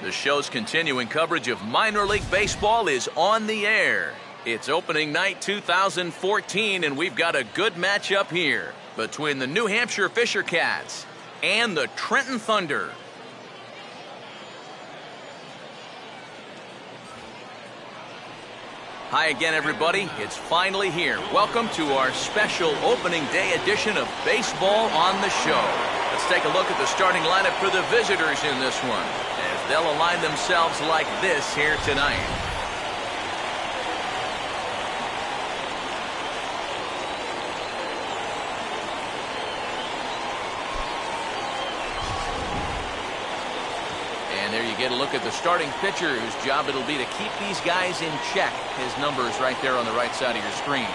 The show's continuing coverage of minor league baseball is on the air. It's opening night 2014, and we've got a good matchup here between the New Hampshire Fisher Cats and the Trenton Thunder. Hi again, everybody. It's finally here. Welcome to our special opening day edition of Baseball on the Show. Let's take a look at the starting lineup for the visitors in this one, as they'll align themselves like this here tonight. And there you get a look at the starting pitcher, whose job it'll be to keep these guys in check. His number's right there on the right side of your screen.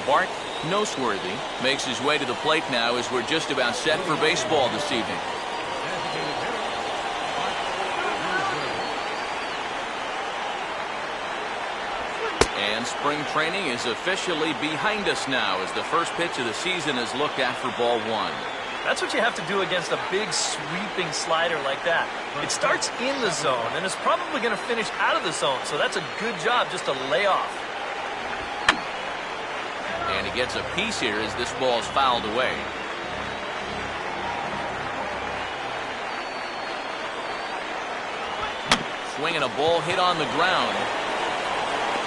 Bart Noseworthy makes his way to the plate now as we're just about set for baseball this evening. And spring training is officially behind us now as the first pitch of the season is looked at for ball one. That's what you have to do against a big sweeping slider like that. It starts in the zone and is probably going to finish out of the zone, so that's a good job just to lay off. And he gets a piece here as this ball's fouled away. Swinging a ball hit on the ground.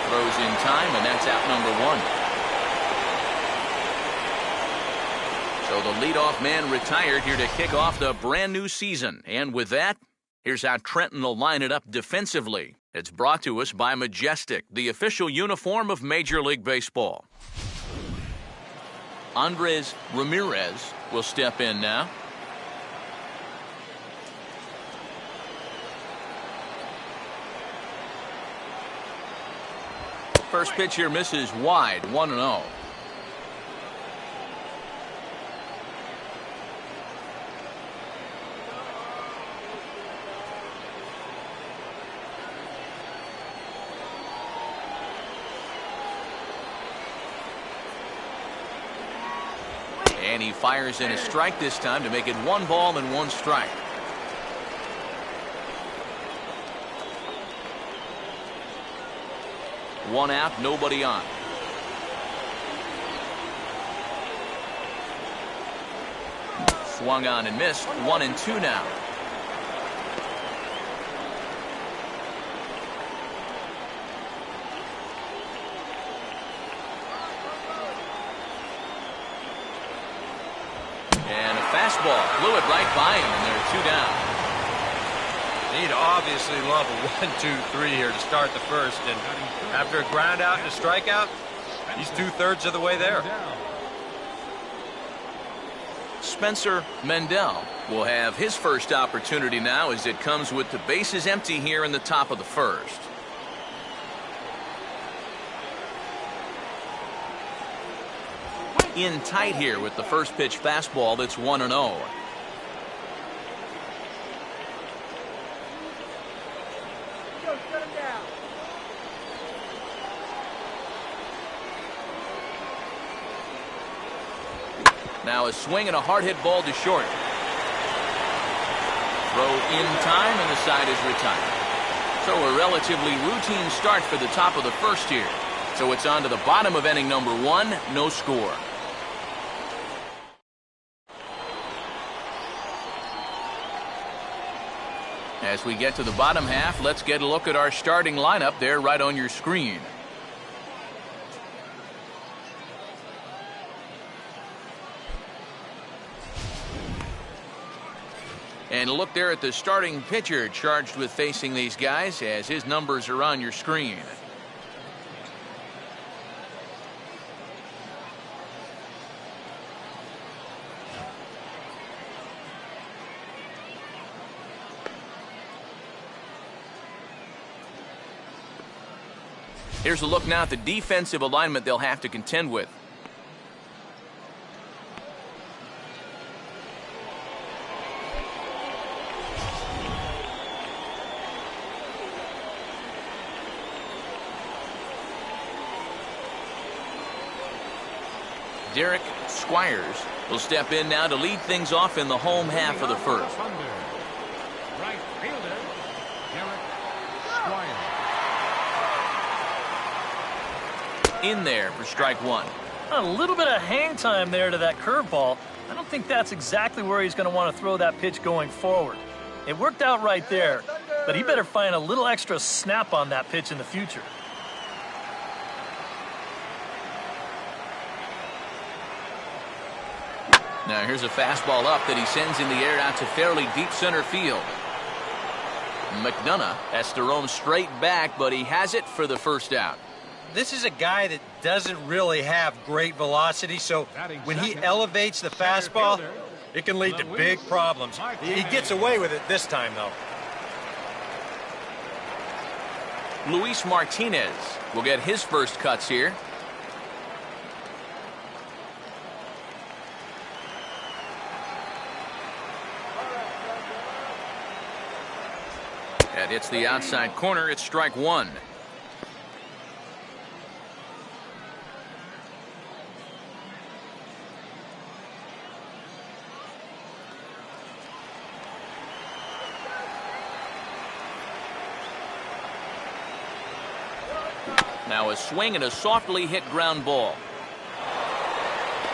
Throws in time, and that's out number one. So the leadoff man retired here to kick off the brand new season. And with that, here's how Trenton will line it up defensively. It's brought to us by Majestic, the official uniform of Major League Baseball. Andres Ramirez will step in now. First pitch here misses wide, 1-0. And he fires in a strike this time to make it 1 ball and 1 strike. One out, nobody on. Swung on and missed. 1-2 now. And a fastball blew it right by him, and there are 2 down. He'd obviously love a 1-2-3 here to start the first, and after a ground out and a strikeout, he's 2/3 of the way there. Spencer Mendel will have his first opportunity now as it comes with the bases empty here in the top of the first. In tight here with the first pitch fastball that's 1-0. Now a swing and a hard hit ball to short. Throw in time and the side is retired. So a relatively routine start for the top of the first here. So it's on to the bottom of inning number 1, no score. As we get to the bottom half, let's get a look at our starting lineup there right on your screen. And look there at the starting pitcher charged with facing these guys as his numbers are on your screen. Here's a look now at the defensive alignment they'll have to contend with. Derek Squires will step in now to lead things off in the home half of the first. Right fielder, Derek Squires. In there for strike one. A little bit of hang time there to that curveball. I don't think that's exactly where he's going to want to throw that pitch going forward. It worked out right there, but he better find a little extra snap on that pitch in the future. Now here's a fastball up that he sends in the air out to fairly deep center field. McDonough has to roam straight back, but he has it for the first out. This is a guy that doesn't really have great velocity, so when he elevates the fastball, it can lead to big problems. He gets away with it this time, though. Luis Martinez will get his first cuts here. That hits the outside corner. It's strike one. Now a swing and a softly hit ground ball.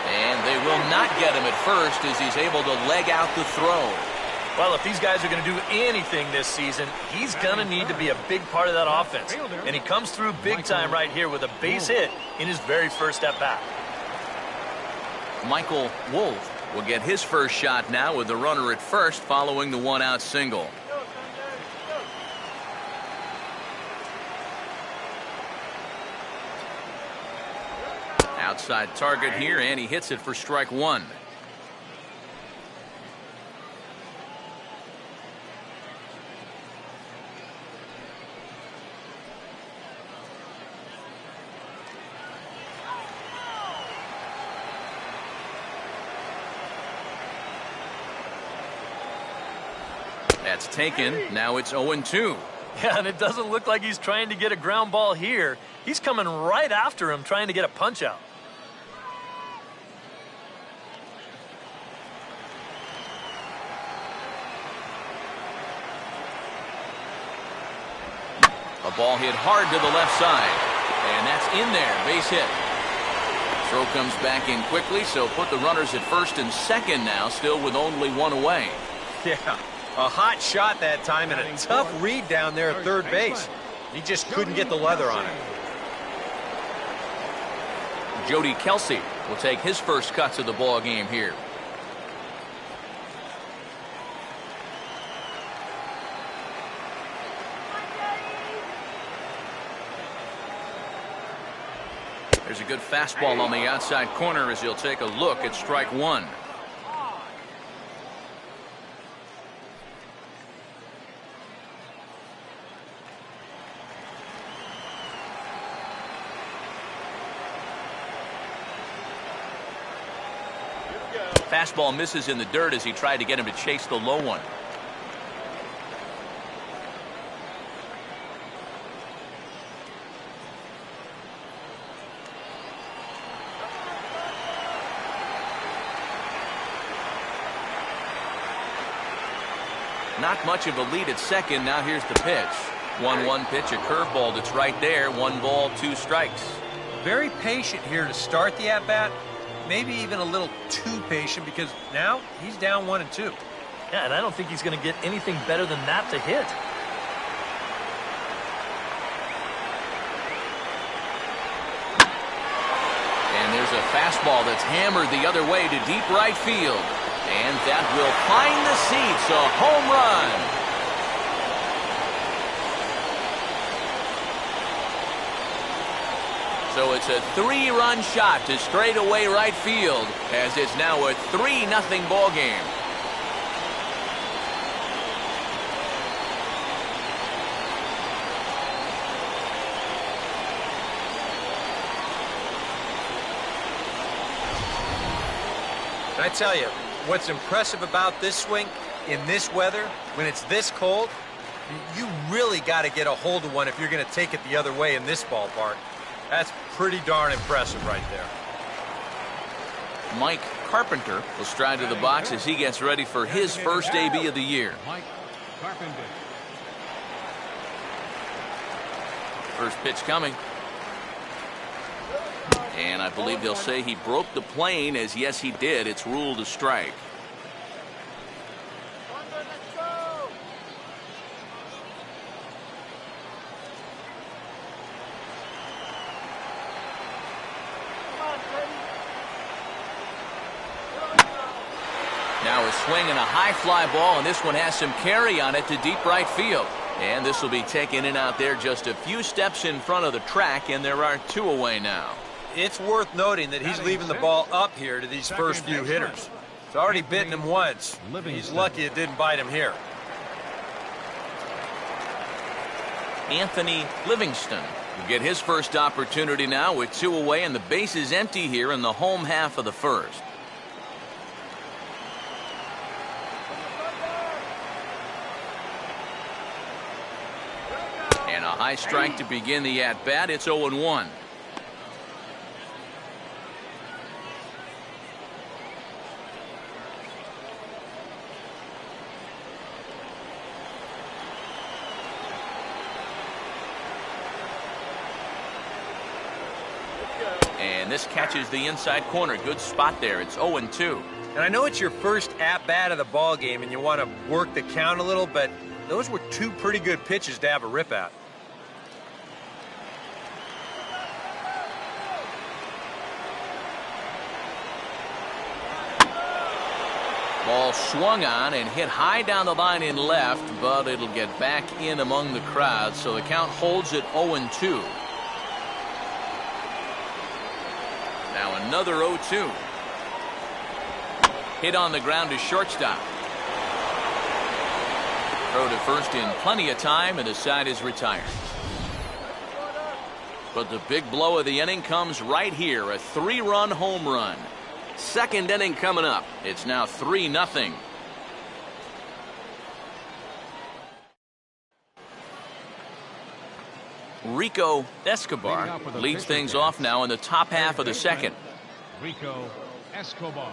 And they will not get him at first as he's able to leg out the throw. Well, if these guys are going to do anything this season, he's going to need to be a big part of that offense. And he comes through big time right here with a base hit in his very first at bat. Michael Wolf will get his first shot now with the runner at first following the one-out single. Outside target here, and he hits it for strike one. That's taken. Now it's 0-2. Yeah, and it doesn't look like he's trying to get a ground ball here. He's coming right after him, trying to get a punch out. A ball hit hard to the left side. And that's in there. Base hit. Throw comes back in quickly, so put the runners at first and second now, still with only one away. Yeah, a hot shot that time and a tough read down there at third base. He just couldn't get the leather on it. Jody Kelsey will take his first cuts of the ball game here. There's a good fastball on the outside corner as he'll take a look at strike one. Fastball misses in the dirt as he tried to get him to chase the low one. Not much of a lead at second. Now here's the pitch. 1-1 pitch, a curveball that's right there. 1 ball, 2 strikes. Very patient here to start the at-bat. Maybe even a little too patient because now he's down 1-2. Yeah, and I don't think he's going to get anything better than that to hit. And there's a fastball that's hammered the other way to deep right field. And that will find the seats, a home run. So it's a 3-run shot to straightaway right field as it's now a 3-0 ball game. And I tell you, what's impressive about this swing in this weather, when it's this cold, you really got to get a hold of one if you're going to take it the other way in this ballpark. That's pretty darn impressive right there. Mike Carpenter will stride to the box as he gets ready for his first AB of the year. Mike Carpenter. First pitch coming. And I believe they'll say he broke the plane, as yes he did. It's ruled a strike. Now a swing and a high fly ball, and this one has some carry on it to deep right field. And this will be taken in out there just a few steps in front of the track, and there are 2 away now. It's worth noting that he's leaving the ball up here to these first few hitters. It's already bitten him once. He's lucky it didn't bite him here. Anthony Livingston will get his first opportunity now with 2 away, and the base is empty here in the home half of the first. And a high strike to begin the at-bat. It's 0-1. And this catches the inside corner. Good spot there. It's 0-2. And I know it's your first at-bat of the ball game and you want to work the count a little, but those were 2 pretty good pitches to have a rip at. Ball swung on and hit high down the line in left, but it'll get back in among the crowd, so the count holds at 0-2. Now another 0-2. Hit on the ground to shortstop. Throw to first in plenty of time, and the side is retired. But the big blow of the inning comes right here, a 3-run home run. Second inning coming up. It's now 3-0. RICO Escobar leads things off now in the top half of the second. RICO Escobar.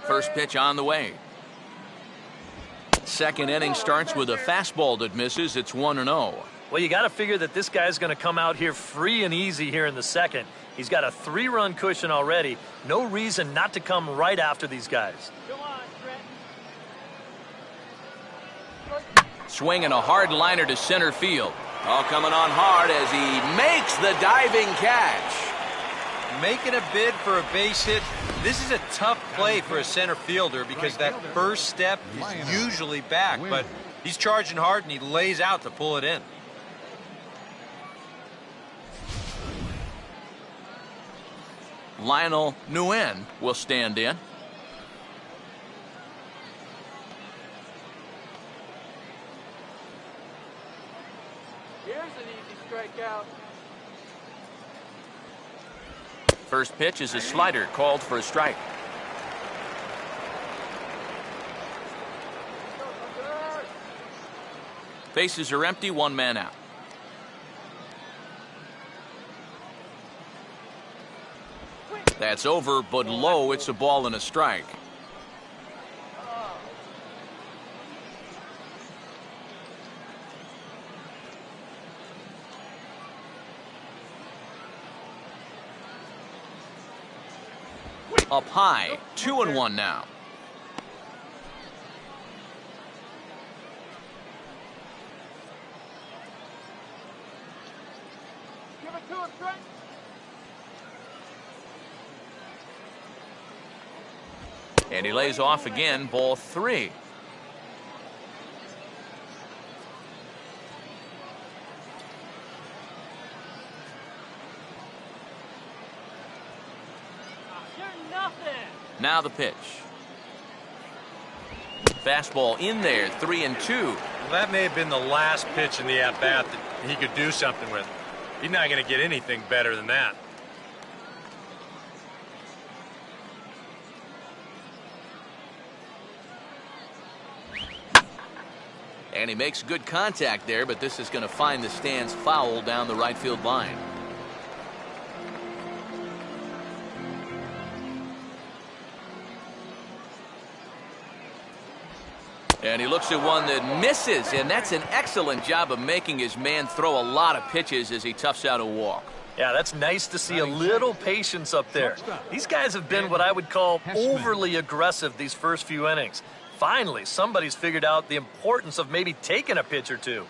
First pitch on the way. Second inning starts with a fastball that misses. It's 1-0. Well, you got to figure that this guy's going to come out here free and easy here in the second. He's got a 3-run cushion already. No reason not to come right after these guys. Swinging a hard liner to center field. All coming on hard as he makes the diving catch. Making a bid for a base hit. This is a tough play for a center fielder because that first step is usually back, but he's charging hard and he lays out to pull it in. Lionel Nguyen will stand in. Here's an easy strikeout. First pitch is a slider called for a strike. Bases are empty, 1 man out. That's over, but low. It's a ball and a strike. Up high, 2-1 now. Give it to him, Trent. And he lays off again, ball 3. Now the pitch. Fastball in there, 3-2. Well, that may have been the last pitch in the at-bat that he could do something with. He's not going to get anything better than that. And he makes good contact there, but this is going to find the stands foul down the right field line. And he looks at one that misses, and that's an excellent job of making his man throw a lot of pitches as he toughs out a walk. Yeah, that's nice to see a little patience up there. These guys have been what I would call overly aggressive these first few innings. Finally, somebody's figured out the importance of maybe taking a pitch or two.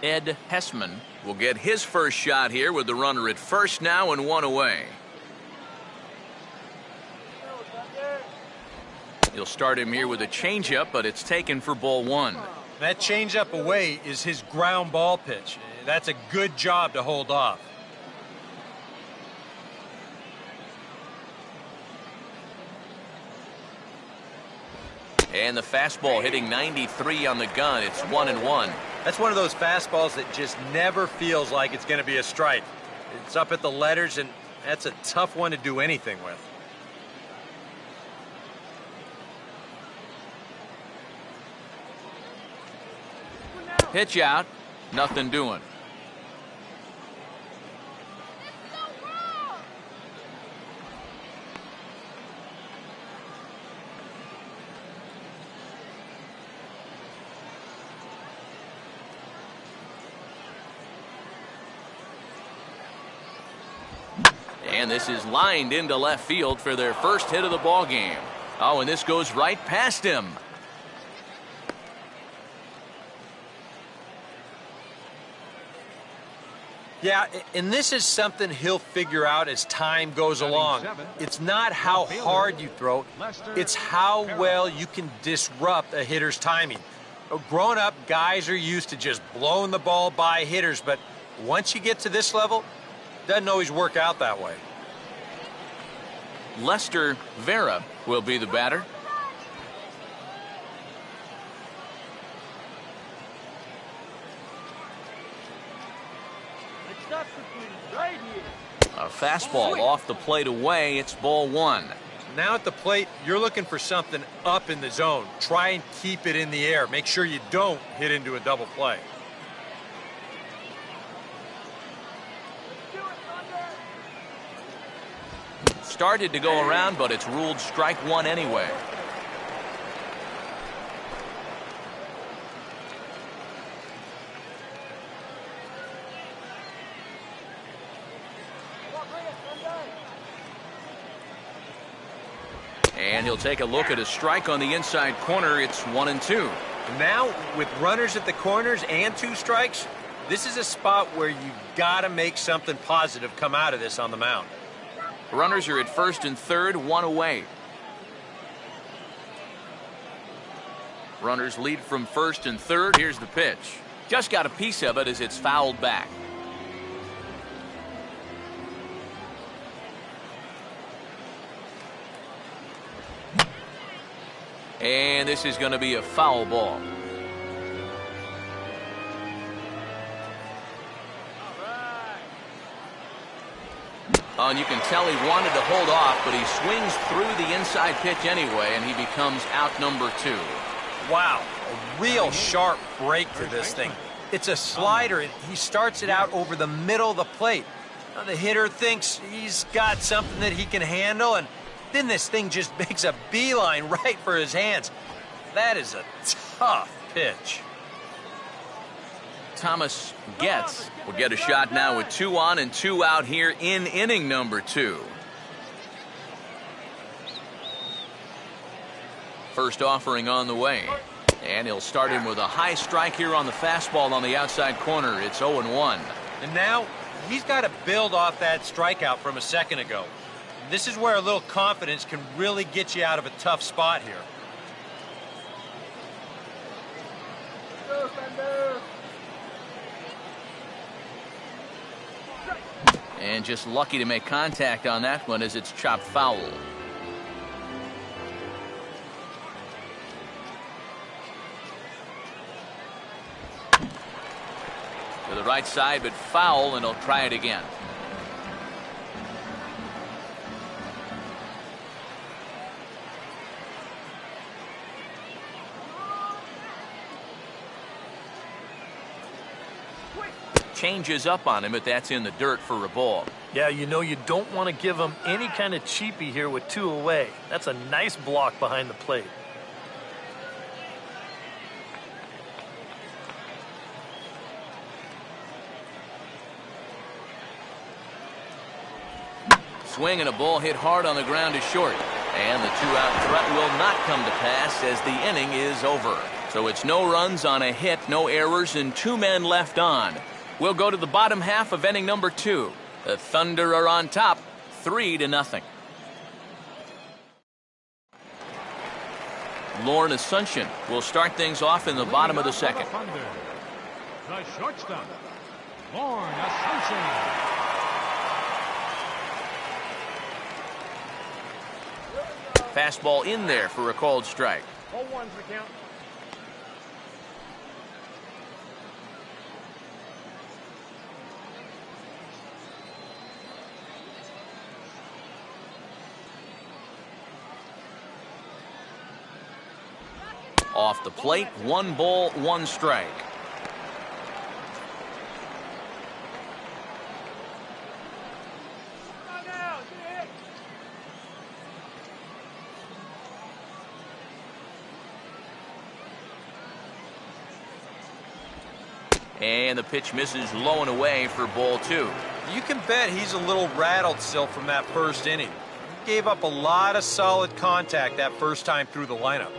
Ed HESSMAN will get his first shot here with the runner at first now and one away. He'll start him here with a changeup, but it's taken for ball one. That changeup away is his ground ball pitch. That's a good job to hold off. And the fastball hitting 93 on the gun. It's 1-1. That's one of those fastballs that just never feels like it's going to be a strike. It's up at the letters, and that's a tough one to do anything with. Pitch out, nothing doing. And this is lined into left field for their first hit of the ball game. Oh, and this goes right past him. Yeah, and this is something he'll figure out as time goes along. It's not how hard you throw, it's how well you can disrupt a hitter's timing. Growing up, guys are used to just blowing the ball by hitters, but once you get to this level, it doesn't always work out that way. VERA will be the batter. A fastball off the plate away. It's ball one. Now at the plate, you're looking for something up in the zone. Try and keep it in the air. Make sure you don't hit into a double play. Started to go around, but it's ruled strike one anyway. And he'll take a look at a strike on the inside corner. It's 1-2. Now, with runners at the corners and two strikes, this is a spot where you've got to make something positive come out of this on the mound. Runners are at first and third, one away. Runners lead from first and third. Here's the pitch. Just got a piece of it as it's fouled back. And this is going to be a foul ball. Oh, and you can tell he wanted to hold off, but he swings through the inside pitch anyway, and he becomes out number two. Wow, a real sharp break to this thing. It's a slider, and he starts it out over the middle of the plate. Now, the hitter thinks he's got something that he can handle, and then this thing just makes a beeline right for his hands. That is a tough pitch. Thomas Getz will get a shot now with 2 on and 2 out here in inning number 2. First offering on the way. And he'll start him with a high strike here on the fastball on the outside corner. It's 0-1. And now he's got to build off that strikeout from a second ago. This is where a little confidence can really get you out of a tough spot here. And just lucky to make contact on that one as it's chopped foul. To the right side, but foul, and he'll try it again. Changes up on him, but that's in the dirt for a ball. Yeah, you know you don't want to give him any kind of cheapie here with 2 away. That's a nice block behind the plate. Swing and a ball hit hard on the ground is short. And the 2-out threat will not come to pass as the inning is over. So it's no runs on a hit, no errors, and 2 men left on. We'll go to the bottom half of inning number 2. The Thunder are on top, 3-0. Lauren Asuncion will start things off in the bottom of the second. The shortstop, Lauren Asuncion. Fastball in there for a called strike. 0-1's the count. Off the plate, 1 ball, 1 strike. And the pitch misses low and away for ball 2. You can bet he's a little rattled still from that first inning. He gave up a lot of solid contact that first time through the lineup.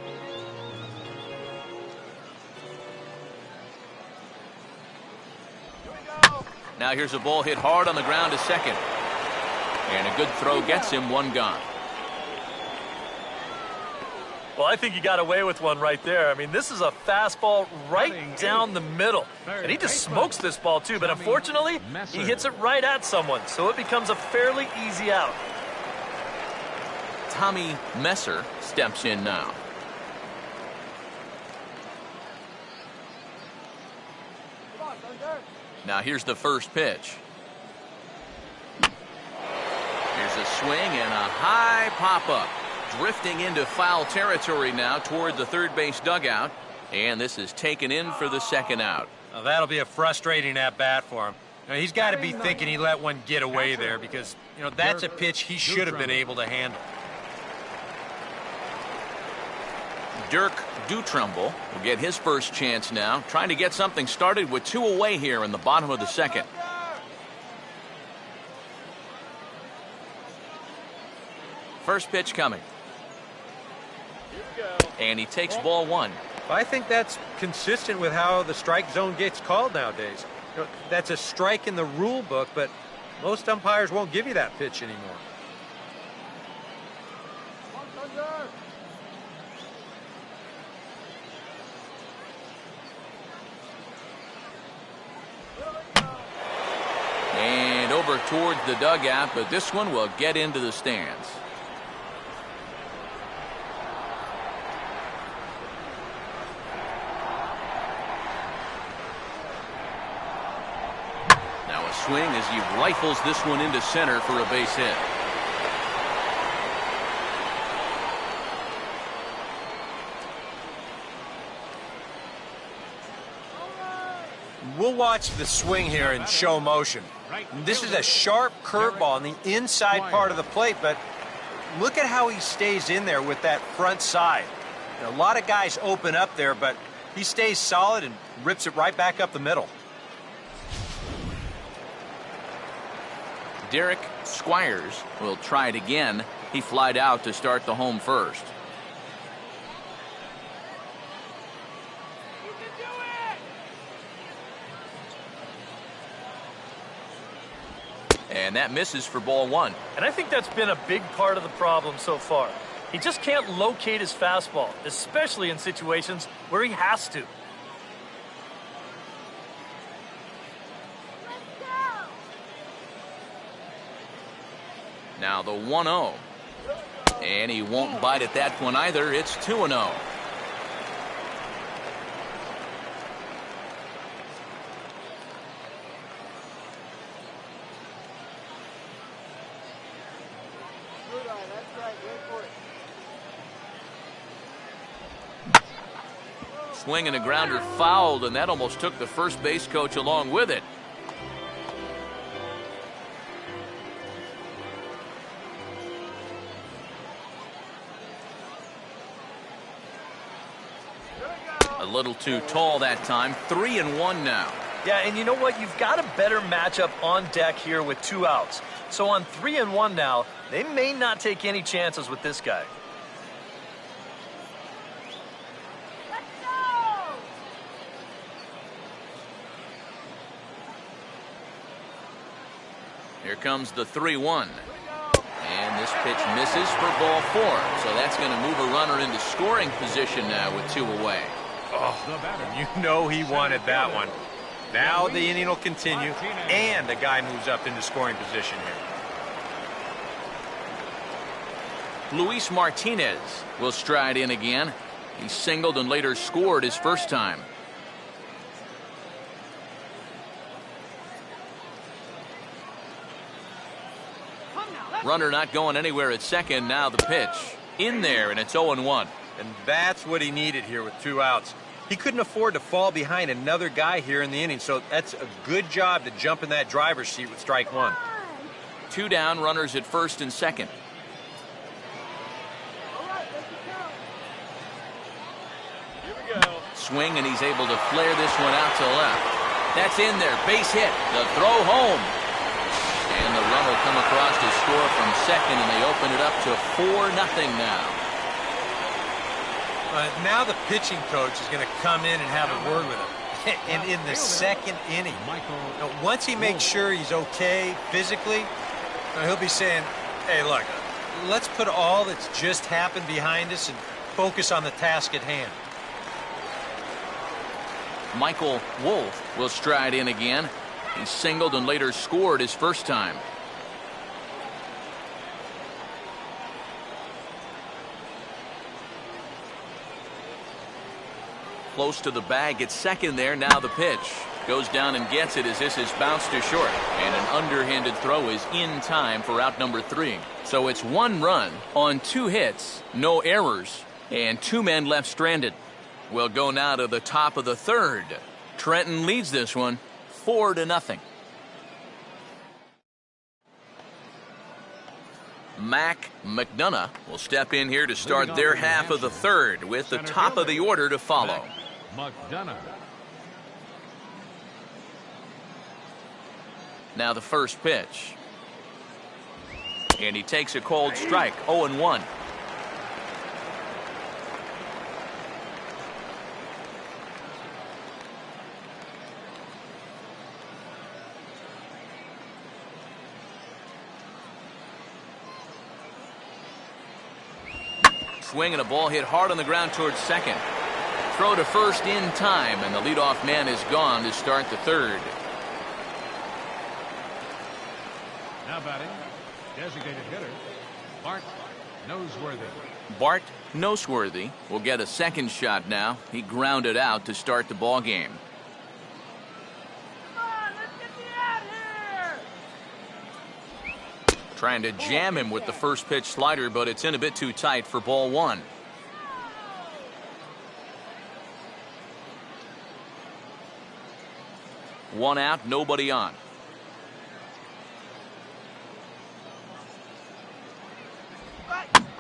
Now here's a ball hit hard on the ground to second. And a good throw gets him 1 gone. Well, I think you got away with one right there. I mean, this is a fastball right down the middle. And he just smokes this ball, too. But unfortunately, he hits it right at someone. So it becomes a fairly easy out. Tommy Messer steps in now. Now here's the first pitch. Here's a swing and a high pop-up. Drifting into foul territory now toward the third base dugout. And this is taken in for the 2nd out. Now, that'll be a frustrating at-bat for him. Now, he's got to be thinking he let one get away there because, you know, that's a pitch he should have been able to handle. Dirk Dutrumble will get his first chance now, trying to get something started with 2 away here in the bottom of the 2nd. First pitch coming. And he takes ball 1. I think that's consistent with how the strike zone gets called nowadays. You know, that's a strike in the rule book, but most umpires won't give you that pitch anymore. And over towards the dugout, but this one will get into the stands. Now a swing as he rifles this one into center for a base hit. We'll watch the swing here in show motion. This is a sharp curveball on the inside part of the plate, but look at how he stays in there with that front side. A lot of guys open up there, but he stays solid and rips it right back up the middle. Derek Squires will try it again. He flied out to start the home first. And that misses for ball 1. And I think that's been a big part of the problem so far. He just can't locate his fastball, especially in situations where he has to. Now the 1-0. And he won't bite at that one either. It's 2-0. Swing and a grounder fouled, and that almost took the first base coach along with it. A little too tall that time. 3-1 now. Yeah, and you know what? You've got a better matchup on deck here with 2 outs. So on 3-1 now, they may not take any chances with this guy. Here comes the 3-1. And this pitch misses for ball 4. So that's going to move a runner into scoring position now with 2 away. Oh, you know he wanted that one. Now the inning will continue, and the guy moves up into scoring position here. Luis Martinez will stride in again. He singled and later scored his first time. Runner not going anywhere at second. Now the pitch. In there, and it's 0-1. And that's what he needed here with 2 outs. He couldn't afford to fall behind another guy here in the inning, so that's a good job to jump in that driver's seat with strike 1. 2 down, runners at first and second. Swing, and he's able to flare this one out to left. That's in there, base hit, the throw home. And the run will come across to score from second, and they open it up to 4-0 now. Now the pitching coach is going to come in and have a word with him. And in the second inning, once he makes sure he's okay physically, he'll be saying, hey, look, let's put all that's just happened behind us and focus on the task at hand. Michael Wolf will stride in again. He singled and later scored his first time. Close to the bag at second there. Now the pitch. Goes down and gets it as this is bounced to short. And an underhanded throw is in time for out number 3. So it's 1 run on 2 hits, no errors, and 2 men left stranded. We'll go now to the top of the 3rd. Trenton leads this one 4-0. Mac McDonough will step in here to start their half of the 3rd with the top of the order to follow. McDonough. Now the first pitch. And he takes a cold strike, 0-1. Swing and a ball hit hard on the ground towards second. Throw to first in time, and the leadoff man is gone to start the 3rd. Now batting, designated hitter, Bart Noseworthy. Bart Noseworthy will get a second shot now. He grounded out to start the ball game. Come on, let's get you out here! Trying to jam him with the first pitch slider, but it's in a bit too tight for ball 1. One out, nobody on.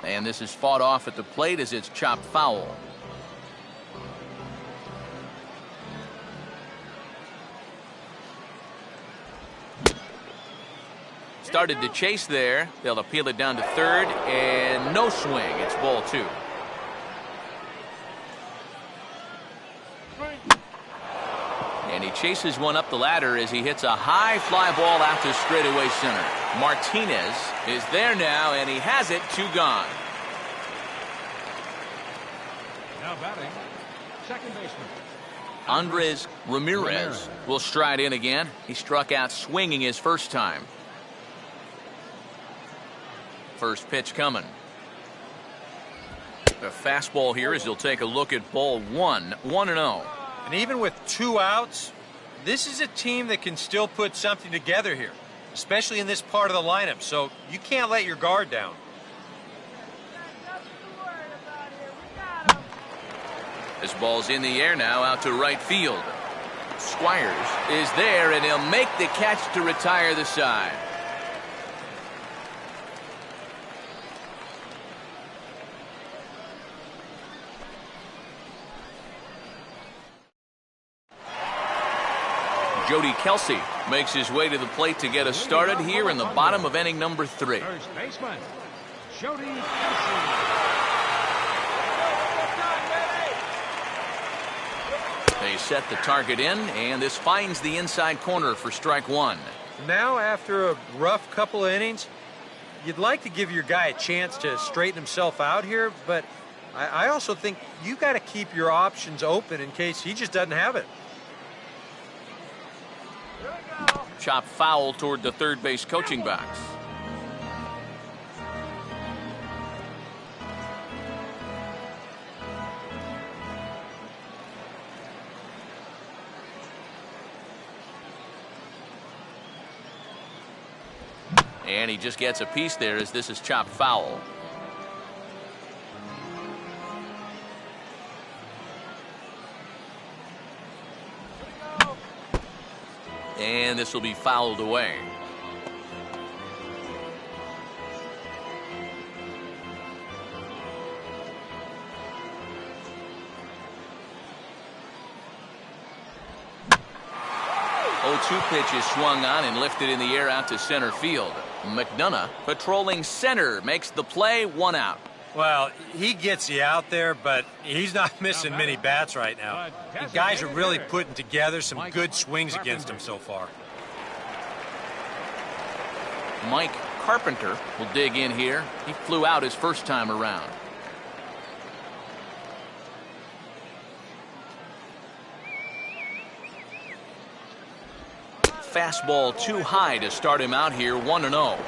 And this is fought off at the plate as it's chopped foul. Started to chase there. They'll appeal it down to 3rd, and no swing. It's ball 2. And he chases one up the ladder as he hits a high fly ball out to straightaway center. Martinez is there now, and he has it. 2 gone. Now batting, second baseman. Andres Ramirez will stride in again. He struck out swinging his first time. First pitch coming. A fastball here as he'll take a look at ball 1. 1-0. And even with 2 outs, this is a team that can still put something together here, especially in this part of the lineup. So you can't let your guard down. This ball's in the air now out to right field. Squires is there, and he'll make the catch to retire the side. Jody Kelsey makes his way to the plate to get us started here in the bottom of inning number 3. First baseman, Jody Kelsey. They set the target in, and this finds the inside corner for strike 1. Now, after a rough couple of innings, you'd like to give your guy a chance to straighten himself out here, but I also think you got to keep your options open in case he just doesn't have it. Chop foul toward the third base coaching box. And he just gets a piece there as this is chopped foul. And this will be fouled away. Oh, 2 pitch is swung on and lifted in the air out to center field. McDonough, patrolling center, makes the play, 1 out. Well, he gets you out there, but he's not missing many bats right now. The guys are really putting together some good swings against him so far. Mike Carpenter will dig in here. He flew out his first time around. Fastball too high to start him out here, 1-0.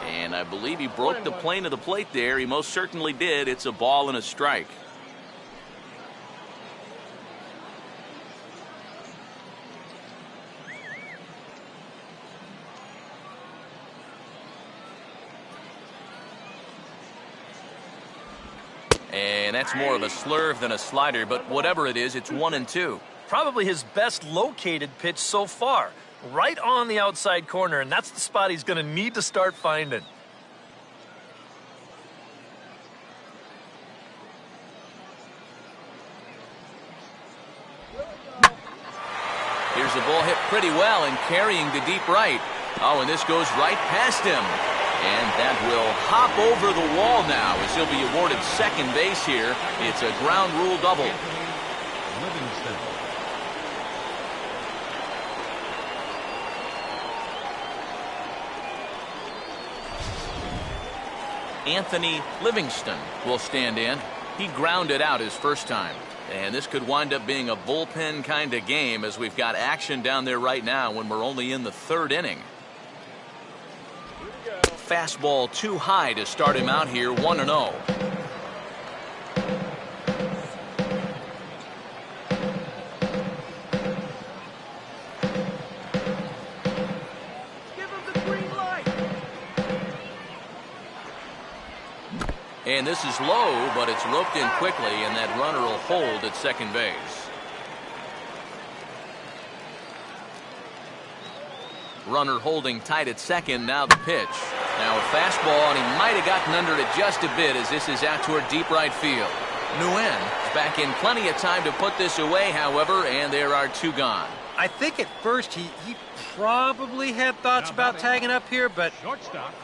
And I believe he broke the plane of the plate there. He most certainly did. It's a ball and a strike. And that's more of a slurve than a slider, but whatever it is, it's 1-2. Probably his best located pitch so far. Right on the outside corner, and that's the spot he's going to need to start finding. Here's a ball hit pretty well and carrying to deep right. Oh, and this goes right past him. And that will hop over the wall now as he'll be awarded second base here. It's a ground rule double. Livingston. Anthony Livingston will stand in. He grounded out his first time. And this could wind up being a bullpen kind of game as we've got action down there right now when we're only in the 3rd inning. Fastball too high to start him out here, 1-0. Give him the green light. And this is low, but it's roped in quickly, and that runner will hold at second base. Runner holding tight at second, now the pitch. Now a fastball, and he might have gotten under it just a bit as this is out toward deep right field. Nguyen is back in plenty of time to put this away, however, and there are 2 gone. I think at first he probably had thoughts about tagging up here, but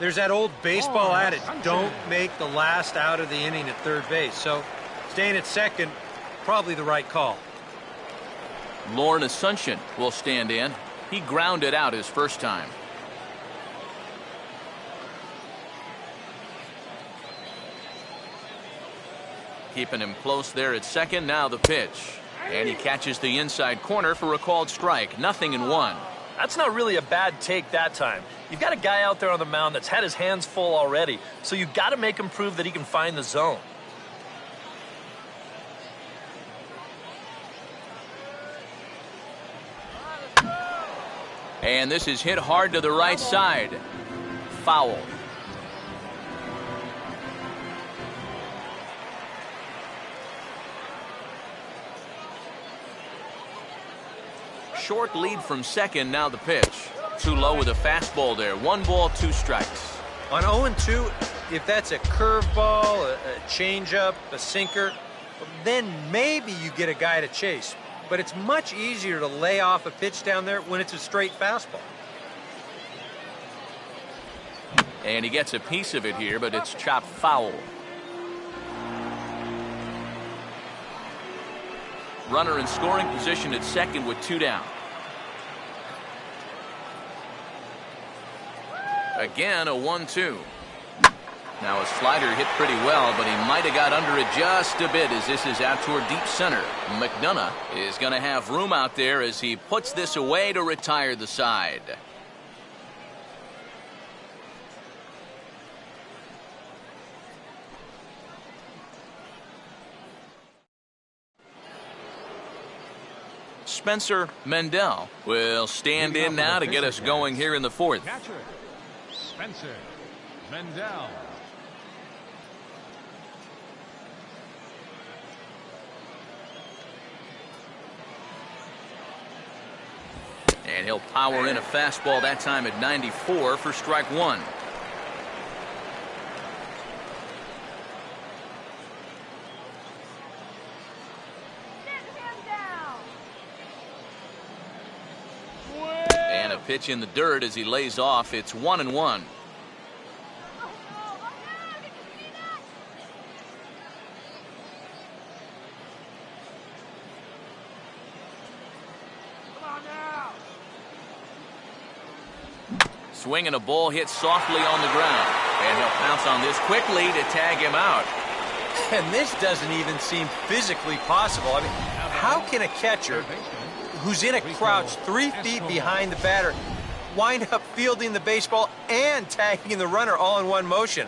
there's that old baseball adage, don't make the last out of the inning at third base. So staying at second, probably the right call. Lorne Asuncion will stand in. He grounded out his first time. Keeping him close there at second. Now the pitch. And he catches the inside corner for a called strike. 0-1. That's not really a bad take that time. You've got a guy out there on the mound that's had his hands full already, so you've got to make him prove that he can find the zone. And this is hit hard to the right side. Foul. Short lead from second, now the pitch. Too low with a fastball there. 1 ball, 2 strikes. On 0-2, if that's a curveball, a changeup, a sinker, then maybe you get a guy to chase. But it's much easier to lay off a pitch down there when it's a straight fastball. And he gets a piece of it here, but it's chopped foul. Runner in scoring position at second with 2 down. Again, a 1-2. Now a slider hit pretty well, but he might have got under it just a bit as this is out toward deep center. McDonough is going to have room out there as he puts this away to retire the side. Spencer Mendel will stand in now to get us going here in the fourth. Catcher, Spencer Mendel. And he'll power in a fastball that time at 94 for strike 1. And a pitch in the dirt as he lays off. It's 1-1. Swinging a ball hit softly on the ground. And he'll pounce on this quickly to tag him out. And this doesn't even seem physically possible. I mean, how can a catcher who's in a crouch 3 feet behind the batter wind up fielding the baseball and tagging the runner all in one motion?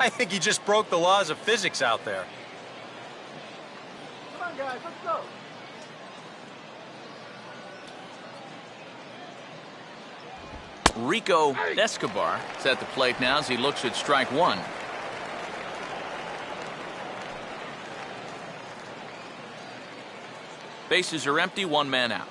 I think he just broke the laws of physics out there. Come on, guys, let's go. RICO ESCOBAR is at the plate now as he looks at strike 1. Bases are empty, 1 man out.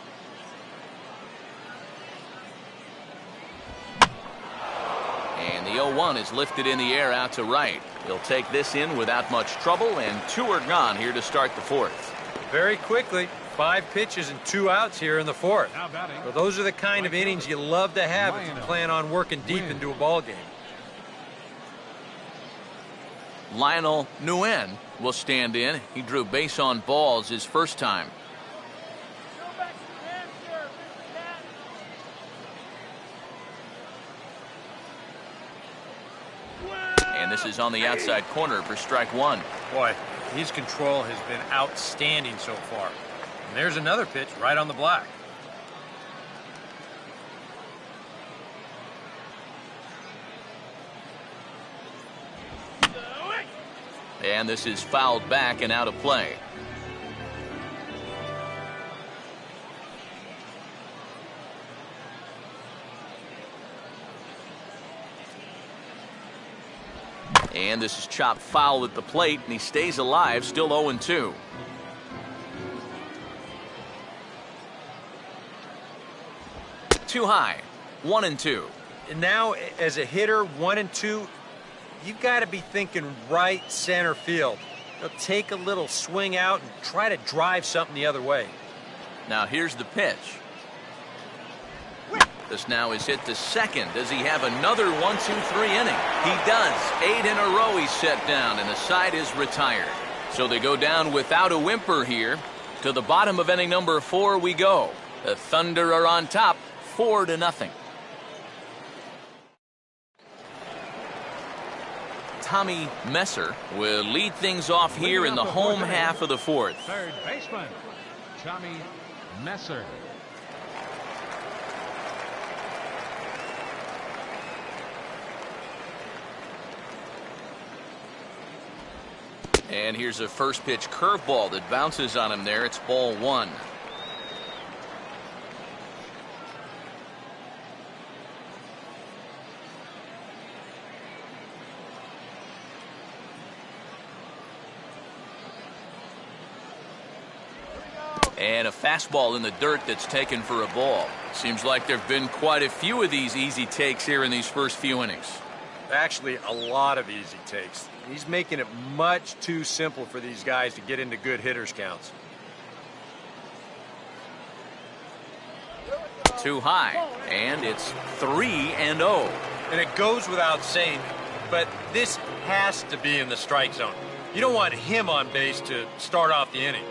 And the 0-1 is lifted in the air out to right. He'll take this in without much trouble, and 2 are gone here to start the fourth. Very quickly, 5 pitches and 2 outs here in the fourth. Well, those are the kind of innings you love to have if you plan on working deep into a ball game. Lionel Nguyen will stand in. He drew base on balls his first time. Go back to the hamster, Mr. Cat. And this is on the outside corner for strike 1. Boy, his control has been outstanding so far. And there's another pitch right on the black. And this is fouled back and out of play. And this is chopped foul at the plate, and he stays alive, still 0-2. Too high, 1-2. And now, as a hitter, 1-2, you've got to be thinking right center field. Take a little swing out and try to drive something the other way. Now here's the pitch. This now is hit to second. Does he have another 1-2-3 inning? He does. 8 in a row he's set down, and the side is retired. So they go down without a whimper here. To the bottom of inning number 4 we go. The Thunder are on top, 4-0. Tommy Messer will lead things off here in the home half of the fourth. Third baseman, Tommy Messer. And here's a first pitch curveball that bounces on him there. It's ball 1. And a fastball in the dirt that's taken for a ball. Seems like there have been quite a few of these easy takes here in these first few innings. Actually, a lot of easy takes. He's making it much too simple for these guys to get into good hitters counts. Too high, and it's 3-0. And it goes without saying, but this has to be in the strike zone. You don't want him on base to start off the inning.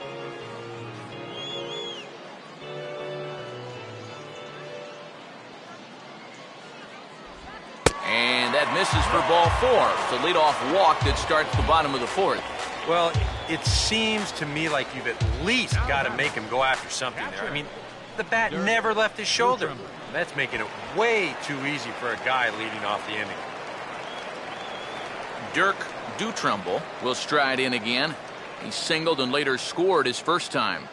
And that misses for ball 4. It's a leadoff walk that starts the bottom of the 4th. Well, it seems to me like you've at least got to make him go after something there. I mean, the bat never left his shoulder. That's making it way too easy for a guy leading off the inning. Dirk Dutrumble will stride in again. He singled and later scored his first time.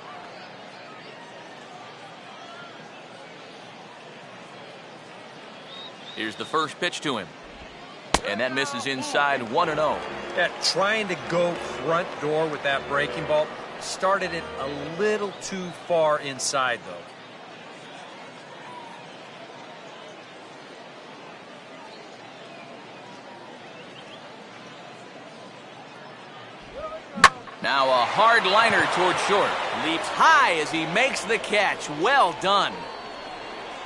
Here's the first pitch to him. And that misses inside 1-0. Yeah, trying to go front door with that breaking ball started it a little too far inside, though. Now a hard liner toward short. Leaps high as he makes the catch. Well done.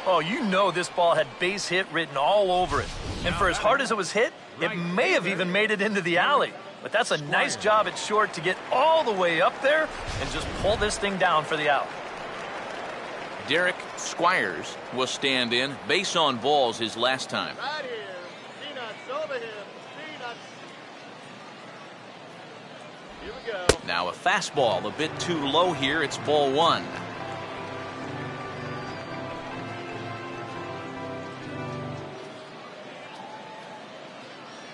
Oh, you know this ball had base hit written all over it. And for as hard as it was hit, it may have even made it into the alley. But that's a nice job at short to get all the way up there and just pull this thing down for the out. Derek Squires will stand in. Base on balls his last time. Right here. Peanuts over him. Peanuts. Here we go. Now a fastball a bit too low here. It's ball 1.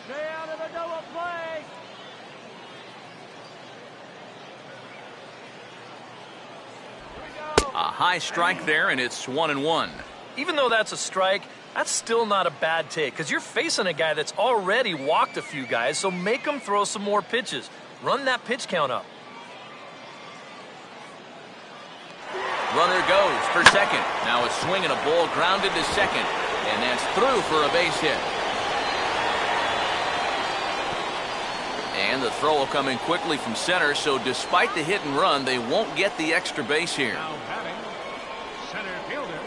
Stay out of the double play. Here we go. A high strike there, and it's 1-1. Even though that's a strike, that's still not a bad take because you're facing a guy that's already walked a few guys, so make him throw some more pitches. Run that pitch count up. Runner goes for second. Now a swing and a ball grounded to second. And that's through for a base hit. And the throw will come in quickly from center, so despite the hit and run, they won't get the extra base here. Now batting, center fielder,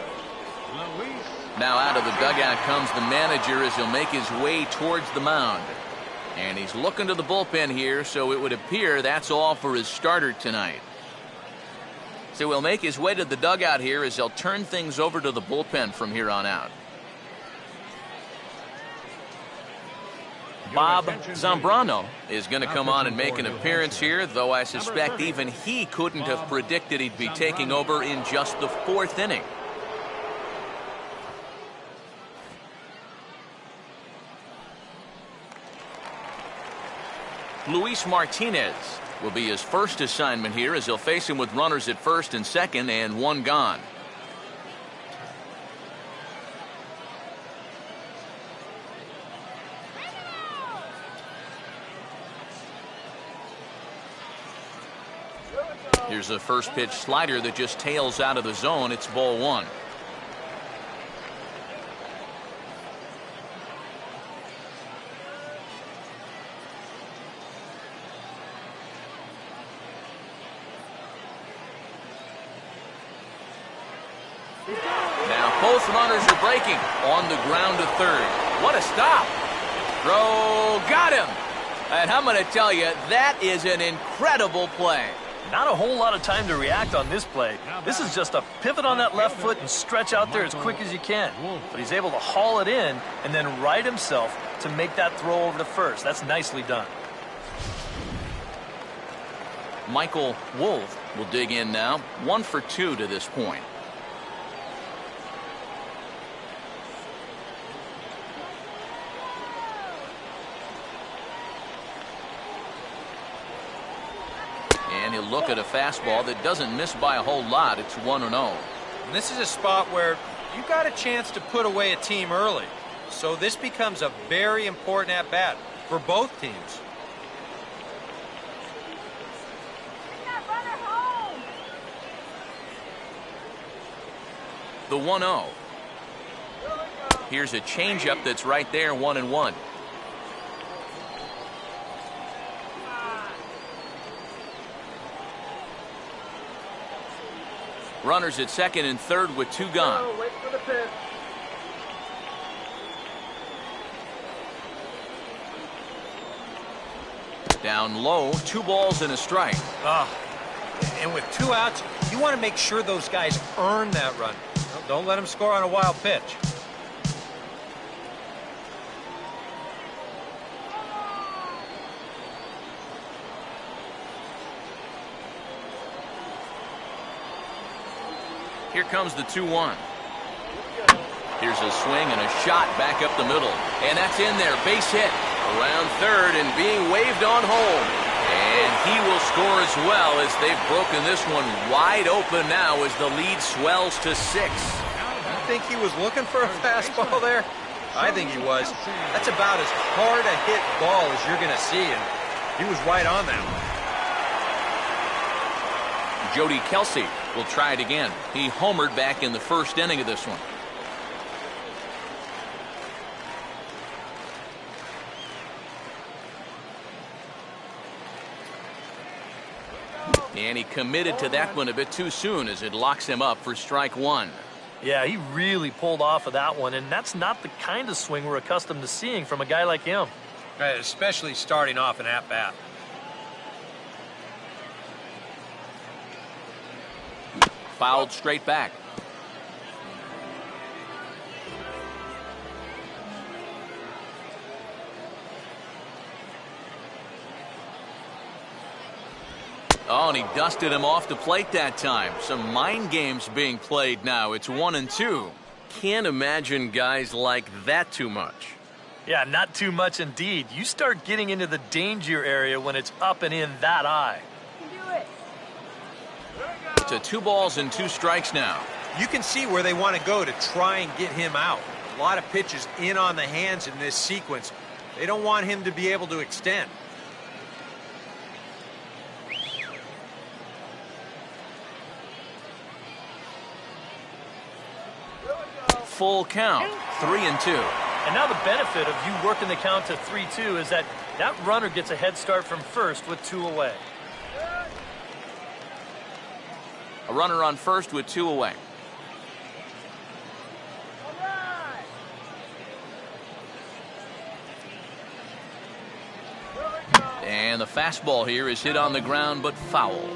Luis. Now out of the dugout comes the manager as he'll make his way towards the mound. And he's looking to the bullpen here, so it would appear that's all for his starter tonight. So he'll make his way to the dugout here as they'll turn things over to the bullpen from here on out. Bob Zambrano is going to come on and make an appearance here, though I suspect even he couldn't have predicted he'd be taking over in just the 4th inning. Luis Martinez will be his first assignment here as he'll face him with runners at first and second and one gone. Here's a first pitch slider that just tails out of the zone. It's ball 1. Now both runners are breaking on the ground to third. What a stop. Throw got him. And I'm going to tell you, that is an incredible play. Not a whole lot of time to react on this play. This is just a pivot on that left foot and stretch out there as quick as you can. But he's able to haul it in and then right himself to make that throw over to first. That's nicely done. Michael Wolf will dig in now. 1 for 2 to this point. And he'll look at a fastball that doesn't miss by a whole lot. It's 1-0. And this is a spot where you got a chance to put away a team early. So this becomes a very important at-bat for both teams. Bring that runner home. The 1-0. Here's a changeup that's right there, 1-1. Runners at second and third with 2 gone. Wait for the pitch. Down low, 2 balls and a strike. And with 2 outs, you want to make sure those guys earn that run. Don't let them score on a wild pitch. Here comes the 2-1. Here's a swing and a shot back up the middle. And that's in there. Base hit. Around third and being waved on home. And he will score as well as they've broken this one wide open now as the lead swells to 6. You think he was looking for a fastball there? I think he was. That's about as hard a hit ball as you're going to see, and he was right on that one. Jody Kelsey will try it again. He homered back in the first inning of this one. And he committed to that one a bit too soon as it locks him up for strike 1. Yeah, he really pulled off of that one, and that's not the kind of swing we're accustomed to seeing from a guy like him. Especially starting off an at-bat. Fouled straight back. Oh, and he dusted him off the plate that time. Some mind games being played now. It's 1-2. Can't imagine guys like that too much. Yeah, not too much indeed. You start getting into the danger area when it's up and in that high. You can do it. To 2 balls and 2 strikes now. You can see where they want to go to try and get him out. A lot of pitches in on the hands in this sequence. They don't want him to be able to extend. Full count, 3-2. And now the benefit of you working the count to 3-2 is that that runner gets a head start from first with 2 away. A runner on first with 2 away. All right. And the fastball here is hit on the ground but foul.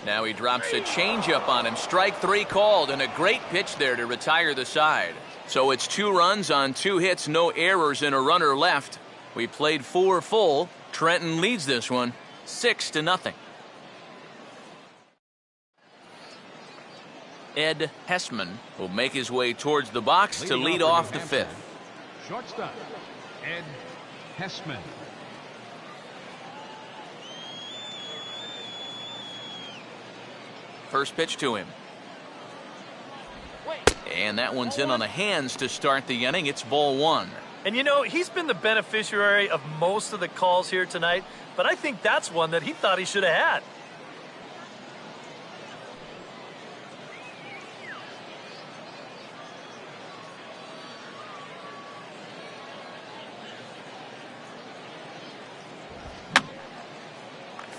Now he drops a changeup on him. Strike 3 called, and a great pitch there to retire the side. So it's 2 runs on 2 hits, no errors, and a runner left. We played 4 full. Trenton leads this one 6-0. Ed HESSMAN will make his way towards the box to lead off the 5th. Shortstop, Ed HESSMAN. First pitch to him. And that one's in on the hands to start the inning. It's ball 1. And you know, he's been the beneficiary of most of the calls here tonight, but I think that's one that he thought he should have had.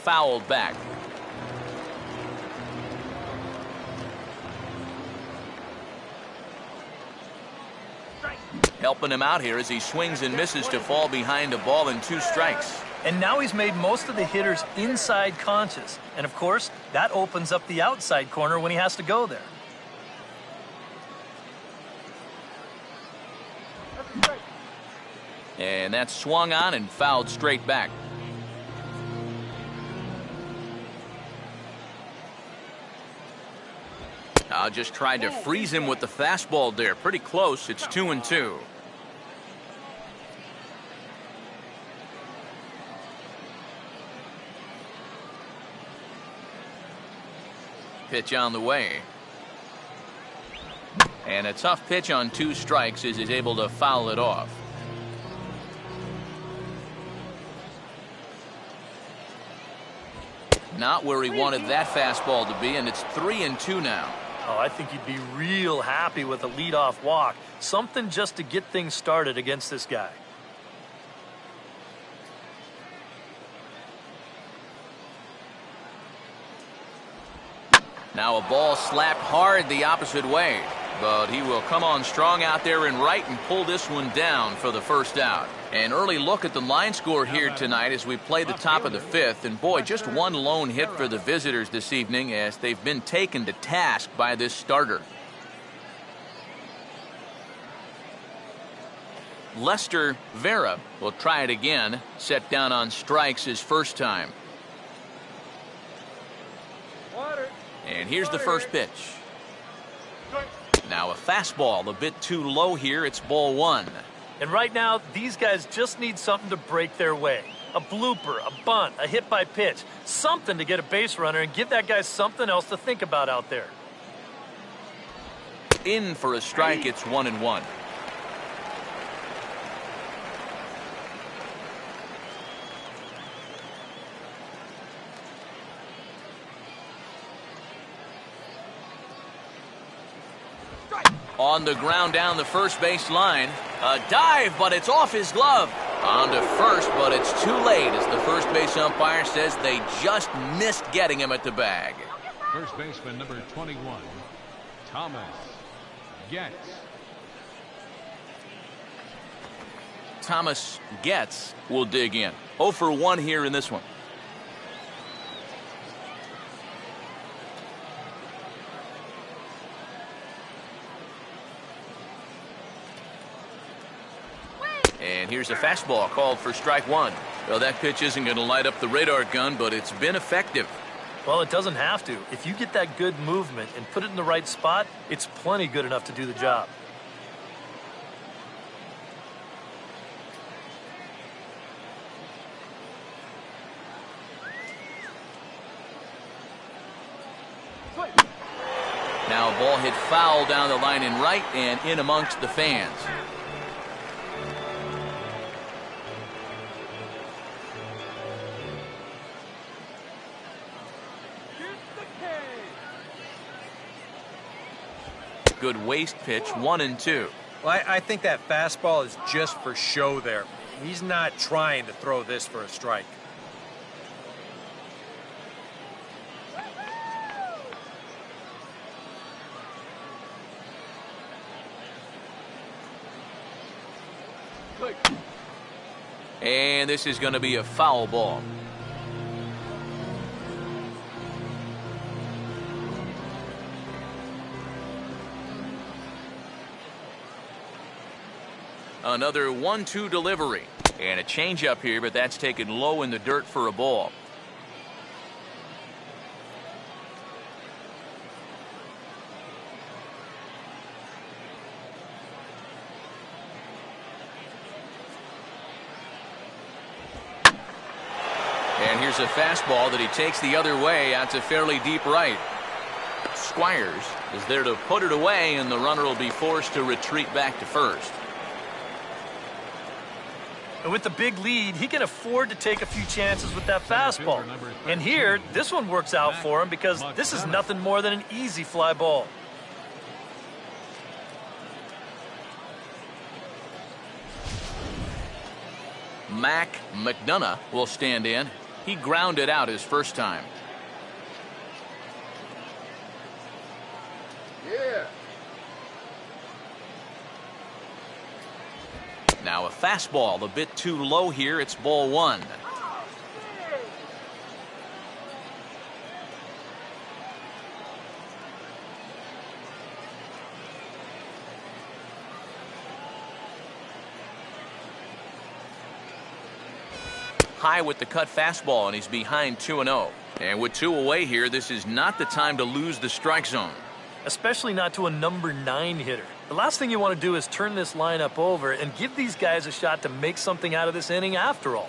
Fouled back. Helping him out here as he swings and misses to fall behind a ball and 2 strikes. And now he's made most of the hitters inside conscious. And of course, that opens up the outside corner when he has to go there. And that's swung on and fouled straight back. Just tried to freeze him with the fastball there. Pretty close. It's 2-2. Pitch on the way. And a tough pitch on 2 strikes as he's able to foul it off. Not where he wanted that fastball to be, and it's 3-2 now. Oh, I think he'd be real happy with a leadoff walk. Something just to get things started against this guy. Now a ball slapped hard the opposite way, but he will come on strong out there in right and pull this one down for the first out. An early look at the line score here tonight as we play the top of the 5th, and boy, just one lone hit for the visitors this evening as they've been taken to task by this starter. Lester Vera will try it again, set down on strikes his first time. And here's the first pitch. Now a fastball a bit too low here. It's ball 1. And right now, these guys just need something to break their way. A blooper, a bunt, a hit by pitch. Something to get a base runner and give that guy something else to think about out there. In for a strike. It's 1-1. On the ground down the first base line. A dive, but it's off his glove. On to first, but it's too late as the first base umpire says they just missed getting him at the bag. First baseman number 21, Thomas Getz. Thomas Getz will dig in. 0 for 1 here in this one. And here's a fastball called for strike 1. Well, that pitch isn't going to light up the radar gun, but it's been effective. Well, it doesn't have to. If you get that good movement and put it in the right spot, it's plenty good enough to do the job. Now a ball hit foul down the line in right and in amongst the fans. Good waist pitch, 1-2. Well, I think that fastball is just for show there. He's not trying to throw this for a strike. And this is going to be a foul ball. Another 1-2 delivery. And a changeup here, but that's taken low in the dirt for a ball. And here's a fastball that he takes the other way out to fairly deep right. Squires is there to put it away, and the runner will be forced to retreat back to first. And with the big lead, he can afford to take a few chances with that fastball. And here, this one works out for him because this is nothing more than an easy fly ball. Mac McDonough will stand in. He grounded out his first time. Now a fastball a bit too low here. It's ball 1. High with the cut fastball, and he's behind 2-0. And with 2 away here, this is not the time to lose the strike zone. Especially not to a number 9 hitter. The last thing you want to do is turn this lineup over and give these guys a shot to make something out of this inning after all.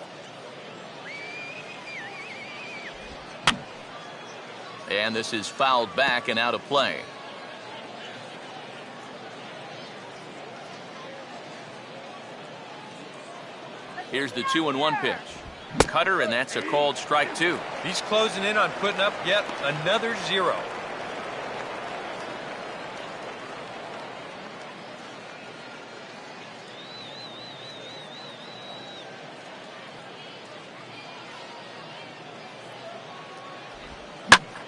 And this is fouled back and out of play. Here's the 2-1 pitch. Cutter, and that's a called strike 2. He's closing in on putting up yet another 0.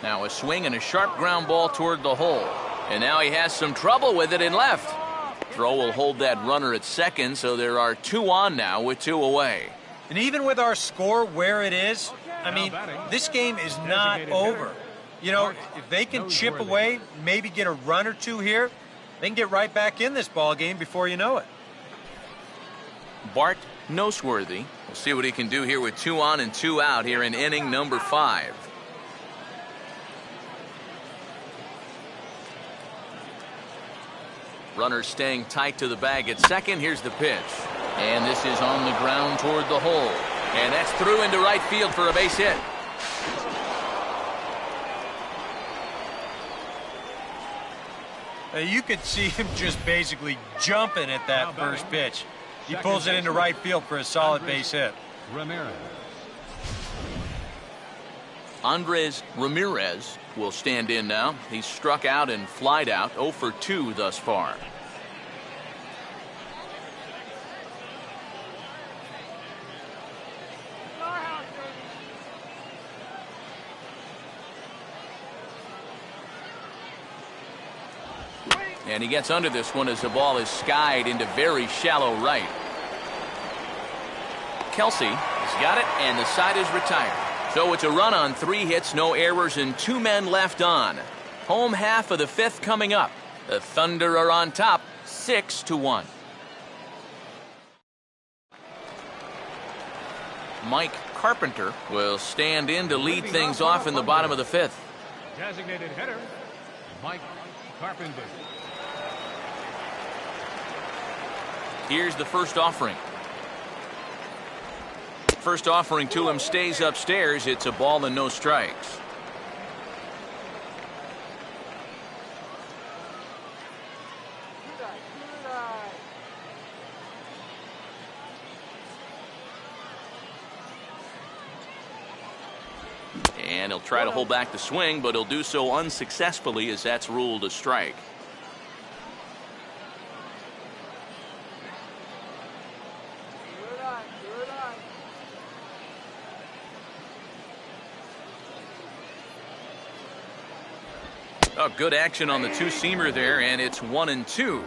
Now a swing and a sharp ground ball toward the hole. And now he has some trouble with it in left. Throw will hold that runner at second, so there are 2 on now with 2 away. And even with our score where it is, I mean, this game is not over. You know, if they can chip away, maybe get a run or 2 here, they can get right back in this ball game before you know it. Bart Noseworthy. We'll see what he can do here with 2 on and 2 out here in inning number 5. Runner staying tight to the bag at second. Here's the pitch. And this is on the ground toward the hole. And that's through into right field for a base hit. You could see him just basically jumping at that first pitch. He pulls it into right field for a solid base hit. Andres Ramirez will stand in now. He's struck out and flied out, 0 for 2 thus far. And he gets under this one as the ball is skied into very shallow right. Kelsey has got it, and the side is retired. So it's a run on 3 hits, no errors, and 2 men left on. Home half of the 5th coming up. The Thunder are on top, 6-1. Mike Carpenter will stand in to lead things off in the bottom of the 5th. Designated hitter, Mike Carpenter. Here's the first offering. First offering to him stays upstairs. It's a ball and no strikes. And he'll try to hold back the swing, but he'll do so unsuccessfully as that's ruled a strike. Oh, good action on the 2-seamer there, and it's 1-2.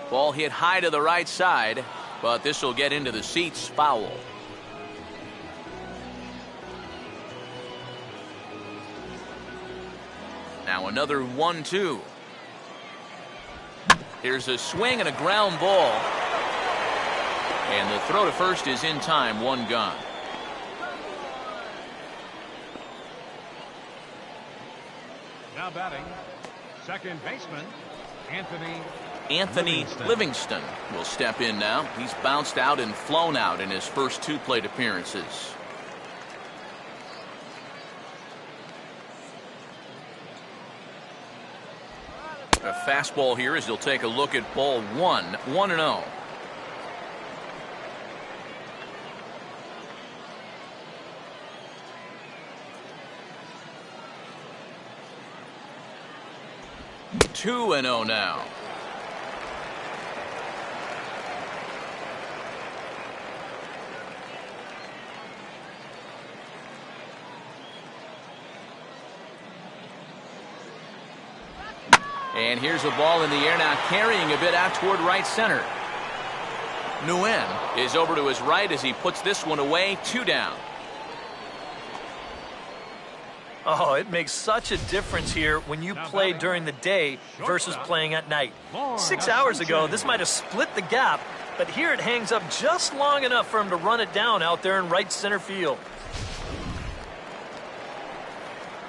Ball hit high to the right side, but this will get into the seats, foul. Now another 1-2. Here's a swing and a ground ball. And the throw to first is in time, 1 gone. Now batting, second baseman, Anthony Livingston will step in now. He's bounced out and flown out in his first 2 plate appearances. A fastball here as he'll take a look at ball 1, 1-0. Two and 0 now. And here's a ball in the air now, carrying a bit out toward right center. NGUYEN is over to his right as he puts this one away, 2 down. Oh, it makes such a difference here when you play during the day versus playing at night. 6 hours ago, this might have split the gap, but here it hangs up just long enough for him to run it down out there in right center field.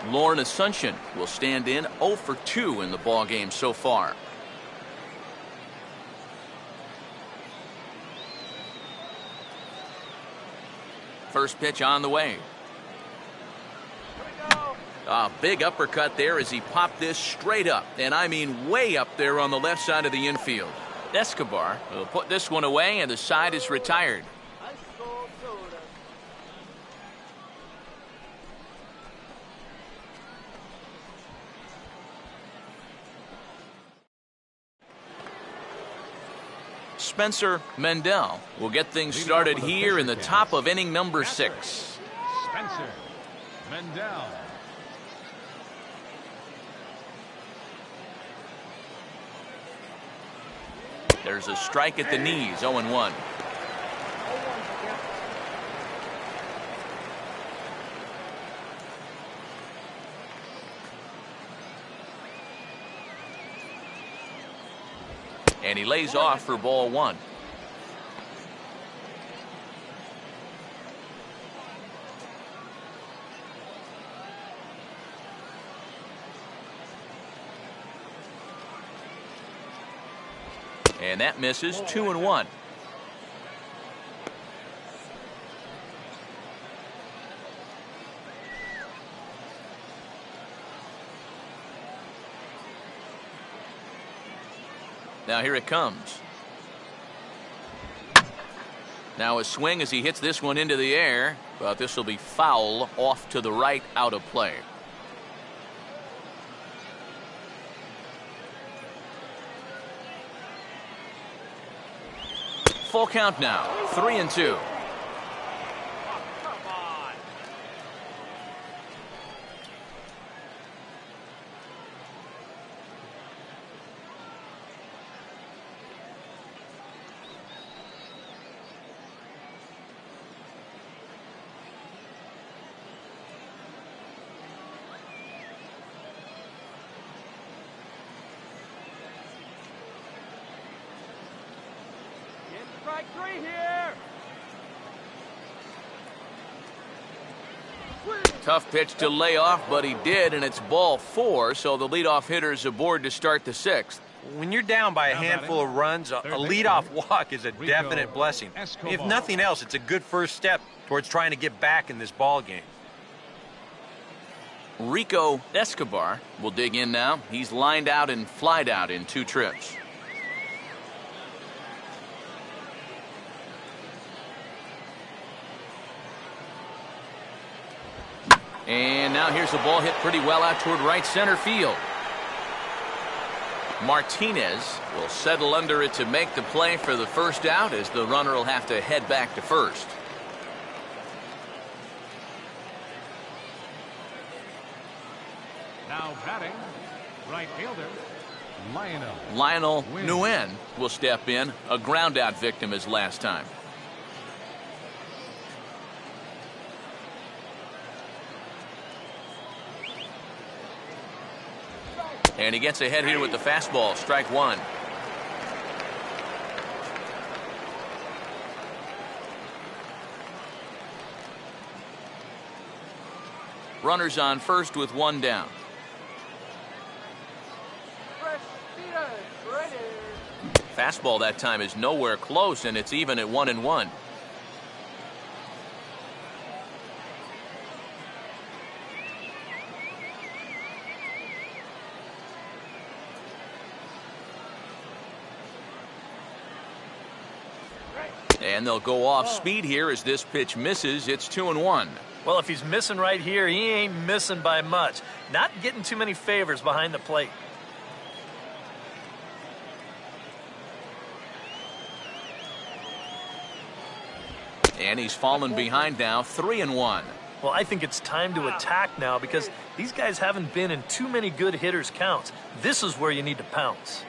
Lauren Asuncion will stand in, 0 for 2 in the ball game so far. First pitch on the way. A big uppercut there as he popped this straight up, and I mean way up there on the left side of the infield. Escobar will put this one away, and the side is retired. Spencer Mendel will get things started here in the top of inning number 6. Spencer Mendel. There's a strike at the knees, 0-1. And he lays off for ball 1. And that misses, 2-1. Now here it comes. Now a swing as he hits this one into the air, but this will be foul off to the right, out of play. Full count now, 3-2. Strike 3 here. Tough pitch to lay off, but he did, and it's ball 4, so the leadoff hitter's aboard to start the 6th. When you're down by a handful of runs, a leadoff walk is a definite blessing. If nothing else, it's a good first step towards trying to get back in this ball game. RICO Escobar will dig in now. He's lined out and flied out in 2 trips. And now here's the ball hit pretty well out toward right center field. Martinez will settle under it to make the play for the first out, as the runner will have to head back to first. Now batting, right fielder, Lionel. Lionel Nguyen will step in, a ground out victim as last time. And he gets ahead here with the fastball, strike 1. Runners on first with 1 down. Fastball that time is nowhere close, and it's even at 1-1. And they'll go off speed here as this pitch misses. It's 2-1. Well, if he's missing right here, he ain't missing by much. Not getting too many favors behind the plate. And he's fallen behind now, 3-1. Well, I think it's time to attack now because these guys haven't been in too many good hitters' counts. This is where you need to pounce.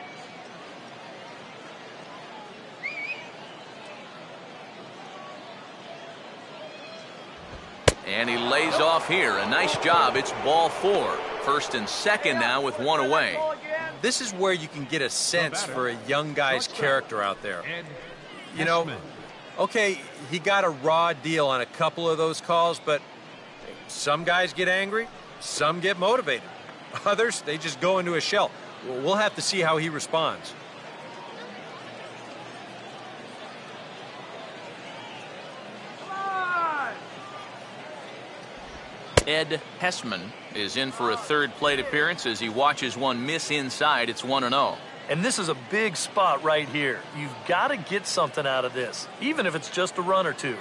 And he lays off here. A nice job. It's ball 4. First and second now with 1 away. This is where you can get a sense for a young guy's character out there. You know, okay, he got a raw deal on a couple of those calls, but some guys get angry, some get motivated. Others, they just go into a shell. We'll have to see how he responds. Ed HESSMAN is in for a third plate appearance as he watches one miss inside. It's 1-0. And this is a big spot right here. You've got to get something out of this, even if it's just a run or two.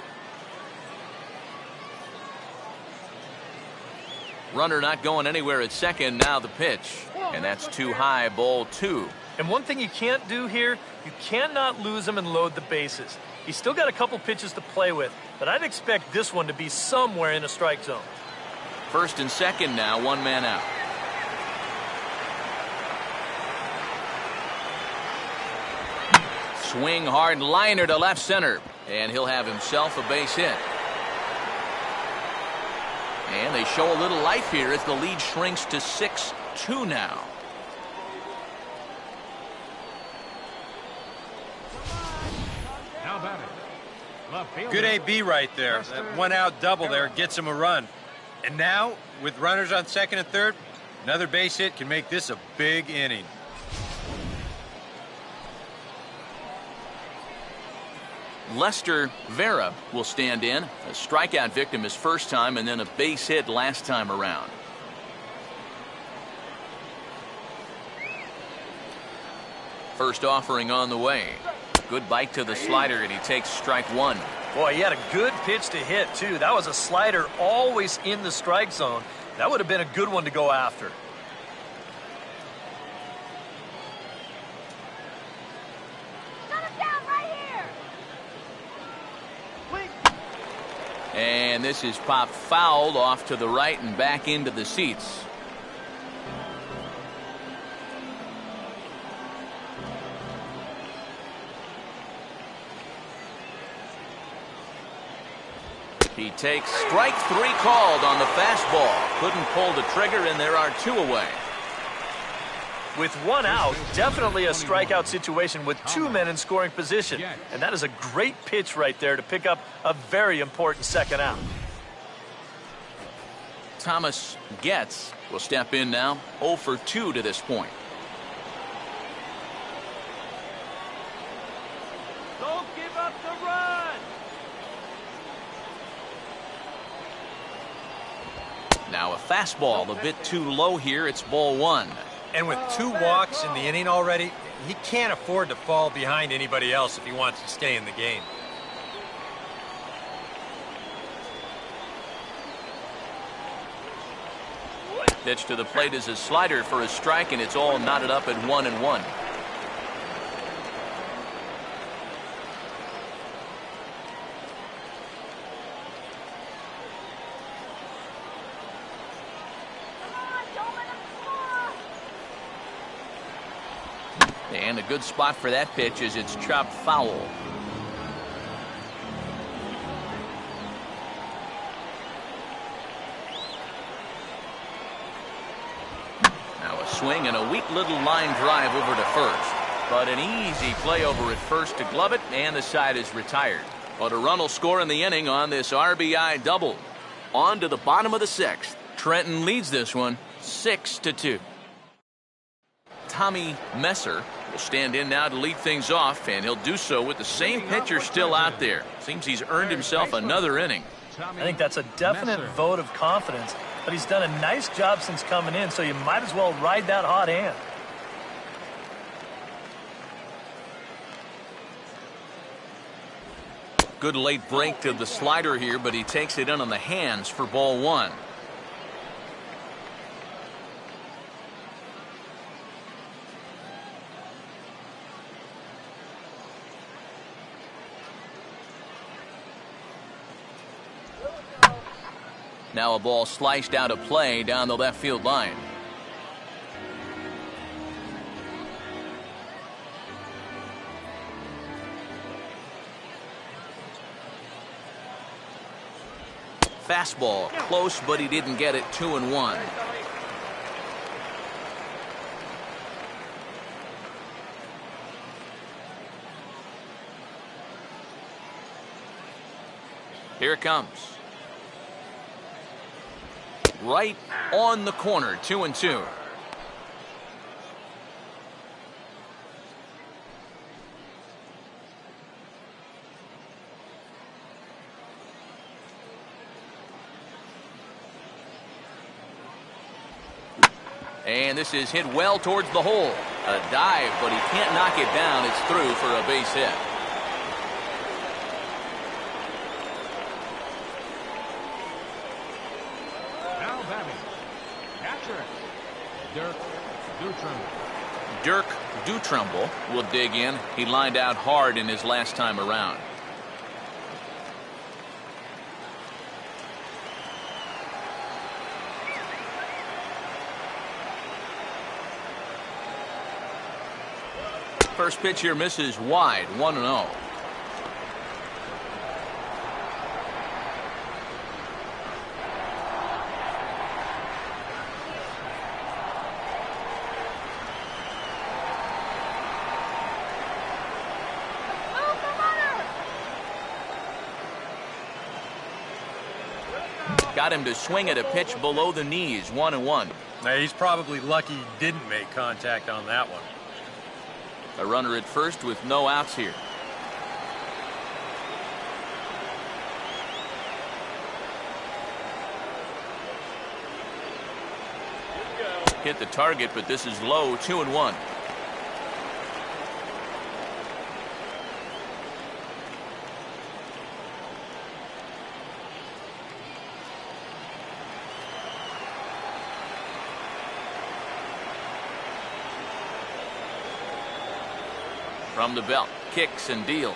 Runner not going anywhere at second. Now the pitch. And that's too high, ball 2. And one thing you can't do here, you cannot lose him and load the bases. He's still got a couple pitches to play with, but I'd expect this one to be somewhere in a strike zone. First and second now, one man out. Swing hard liner to left center, and he'll have himself a base hit. And they show a little life here as the lead shrinks to 6-2 now. Now batting. Left fielder. Good AB right there. That one out double there gets him a run. And now, with runners on second and third, another base hit can make this a big inning. Lester VERA will stand in. A strikeout victim his first time and then a base hit last time around. First offering on the way. Good bite to the slider, and he takes strike one. Boy, he had a good pitch to hit, too. That was a slider always in the strike zone. That would have been a good one to go after. Shut him down right here. And this is popped fouled off to the right and back into the seats. He takes strike 3 called on the fastball. Couldn't pull the trigger, and there are 2 away. With one out, definitely a strikeout situation with 2 men in scoring position. And that is a great pitch right there to pick up a very important second out. Thomas Getz will step in now, 0 for 2 to this point. Don't give up the run. Now a fastball a bit too low here. It's ball 1. And with 2 walks in the inning already, he can't afford to fall behind anybody else if he wants to stay in the game. Pitch to the plate is a slider for a strike, and it's all knotted up at 1-1. And a good spot for that pitch as it's chopped foul. Now a swing and a weak little line drive over to first. But an easy play over at first to glove it, and the side is retired. But a run will score in the inning on this RBI double. On to the bottom of the 6th. Trenton leads this one 6-2. Tommy Messer will stand in now to lead things off, and he'll do so with the same pitcher still out there. Seems he's earned himself another inning. I think that's a definite vote of confidence, but he's done a nice job since coming in, so you might as well ride that hot hand. Good late break to the slider here, but he takes it in on the hands for ball 1. Now a ball sliced out of play down the left field line. Fastball close, but he didn't get it. 2-1. Here it comes. Right on the corner. 2-2. And this is hit well towards the hole. A dive, but he can't knock it down. It's through for a base hit. Now batting, catcher, Dirk Dutrumble. Dirk Dutrumble will dig in. He lined out hard in his last time around. First pitch here misses wide, 1-0. Got him to swing at a pitch below the knees, 1-1. Now, he's probably lucky he didn't make contact on that one. A runner at first with no outs here. Hit the target, but this is low, 2-1. From the belt, kicks and deals.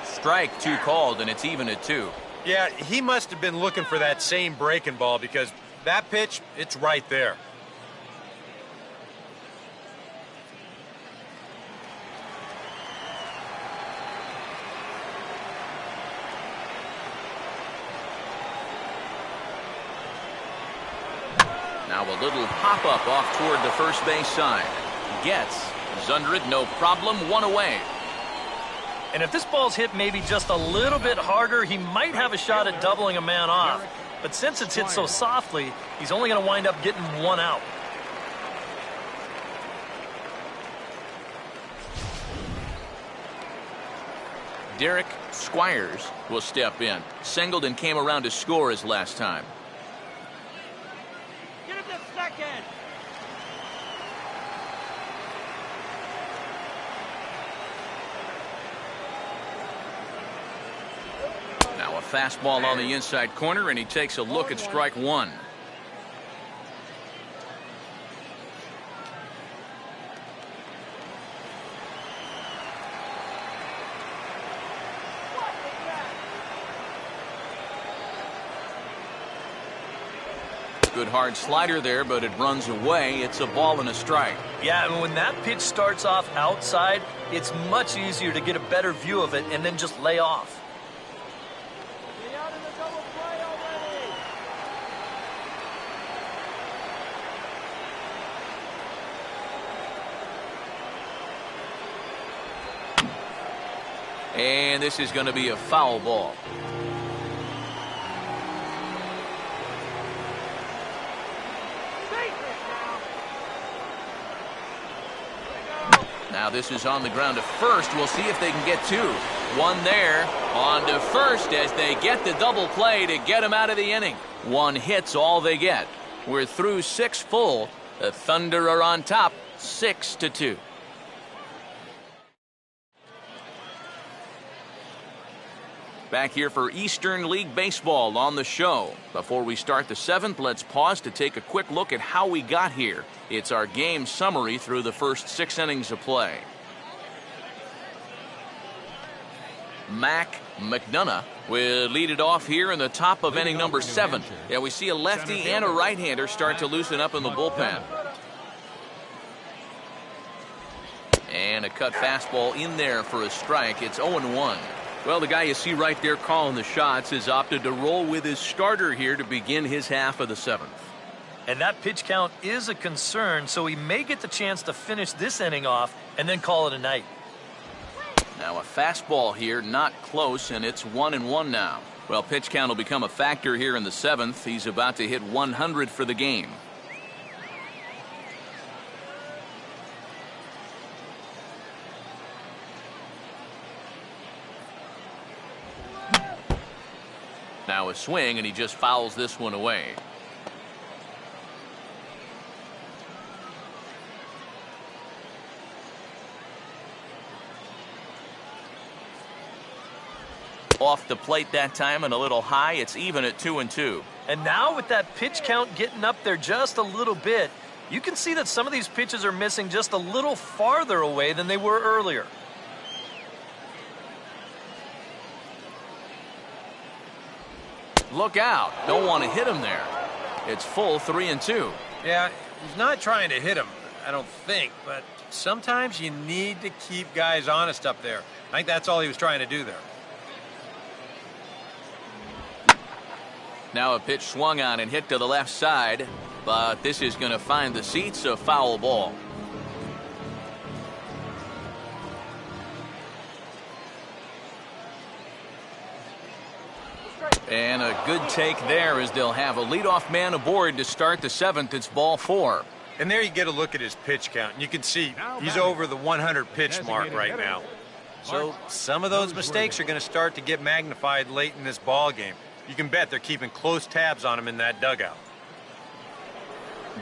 Strike 2 called, and it's even at 2. Yeah, he must have been looking for that same breaking ball because that pitch, it's right there. Now a little pop-up off toward the first base side. Gets. He's under it, no problem, 1 away. And if this ball's hit maybe just a little bit harder, he might have a shot at doubling a man off. But since it's hit so softly, he's only going to wind up getting 1 out. Derek Squires will step in. Singled and came around to score his last time. Get him to second. Now a fastball on the inside corner, and he takes a look at strike 1. Good hard slider there, but it runs away. It's a ball and a strike. Yeah, and when that pitch starts off outside, it's much easier to get a better view of it and then just lay off. Get out of the double play already. And this is going to be a foul ball. Now this is on the ground to first. We'll see if they can get 2. 1 there. On to first as they get the double play to get him out of the inning. 1 hit's all they get. We're through 6 full. The Thunder are on top, 6-2. Back here for Eastern League Baseball on the show. Before we start the 7th, let's pause to take a quick look at how we got here. It's our game summary through the first 6 innings of play. Mac McDonough will lead it off here in the top of inning number 7. Yeah, we see a lefty and a right-hander start to loosen up in the bullpen. And a cut fastball in there for a strike. It's 0-1. Well, the guy you see right there calling the shots has opted to roll with his starter here to begin his half of the 7th. And that pitch count is a concern, so he may get the chance to finish this inning off and then call it a night. Now a fastball here, not close, and it's 1-1 now. Well, pitch count will become a factor here in the 7th. He's about to hit 100 for the game. Now a swing, and he just fouls this one away. off the plate that time and a little high. It's even at 2-2. And now with that pitch count getting up there just a little bit, you can see that some of these pitches are missing just a little farther away than they were earlier. Look out. Don't want to hit him there. It's full 3-2. Yeah, he's not trying to hit him, I don't think, but sometimes you need to keep guys honest up there. I think that's all he was trying to do there. Now a pitch swung on and hit to the left side, but this is going to find the seats, a foul ball. And a good take there as they'll have a leadoff man aboard to start the 7th. It's ball 4. And there you get a look at his pitch count. And you can see he's over the 100 pitch mark right now. So some of those mistakes are going to start to get magnified late in this ball game. You can bet they're keeping close tabs on him in that dugout.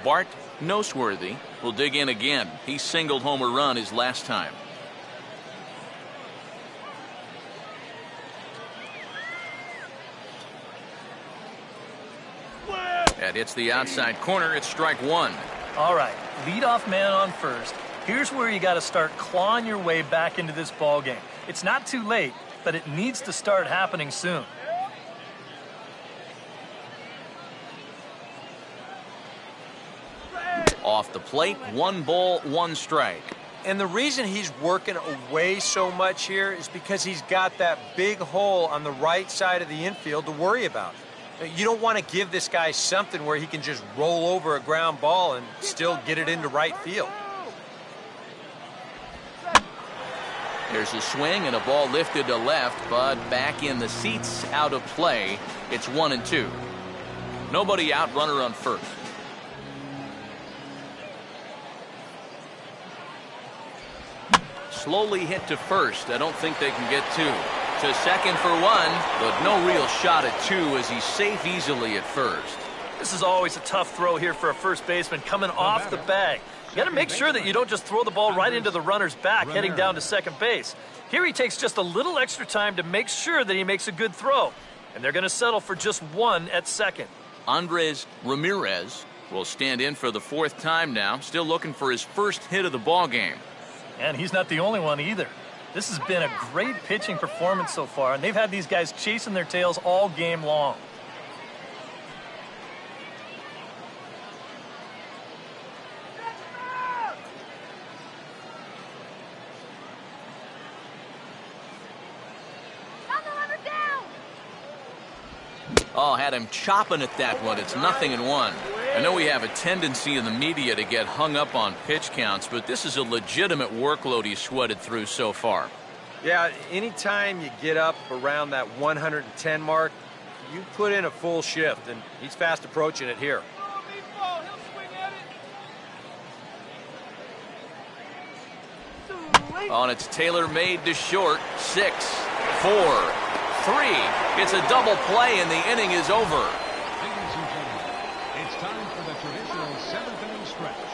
Bart Noseworthy will dig in again. He singled home a run his last time. That hits the outside corner. It's strike 1. All right, leadoff man on first. Here's where you got to start clawing your way back into this ball game. It's not too late, but it needs to start happening soon. Off the plate, 1 ball, 1 strike. And the reason he's working away so much here is because he's got that big hole on the right side of the infield to worry about. You don't want to give this guy something where he can just roll over a ground ball and still get it into right field. There's a swing and a ball lifted to left, but back in the seats, out of play. It's 1-2. Nobody out, runner on first. Slowly hit to first. I don't think they can get 2. To second for 1, but no real shot at 2 as he's safe easily at first. This is always a tough throw here for a first baseman coming off the bag. You got to make sure that you don't just throw the ball right into the runner's back heading down to second base. Here he takes just a little extra time to make sure that he makes a good throw. And they're going to settle for just 1 at second. Andres Ramirez will stand in for the 4th time now, still looking for his first hit of the ball game. And he's not the only one either. This has been a great pitching performance so far, and they've had these guys chasing their tails all game long. Oh, had him chopping at that one. It's 0-1. I know we have a tendency in the media to get hung up on pitch counts, but this is a legitimate workload he's sweated through so far. Yeah, anytime you get up around that 110 mark, you put in a full shift, and he's fast approaching it here. Oh, and it's tailor-made to short. 6, 4, 3. It's a double play, and the inning is over. Ladies and gentlemen, it's time for the traditional 7th inning stretch.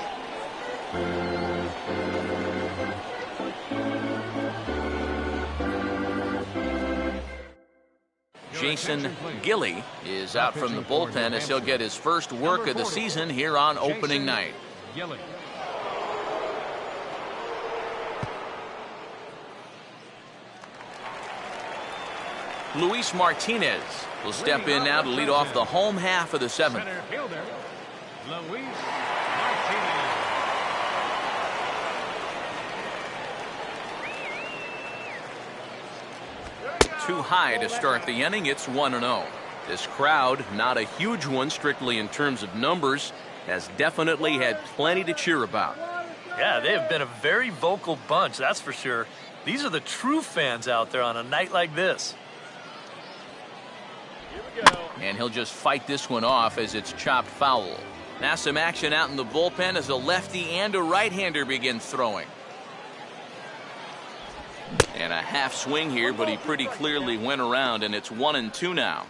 Jason Gilly is out from the bullpen as he'll get his first work of the season here on opening night. Gilly. Luis Martinez will step in now to lead off the home half of the 7th. Center fielder, Luis Martinez. Too high to start the inning. It's 1-0. This crowd, not a huge one strictly in terms of numbers, has definitely had plenty to cheer about. Yeah, they have been a very vocal bunch, that's for sure. These are the true fans out there on a night like this. And he'll just fight this one off as it's chopped foul. Now some action out in the bullpen as a lefty and a right-hander begin throwing. And a half swing here, but he pretty clearly went around, and it's 1-2 now.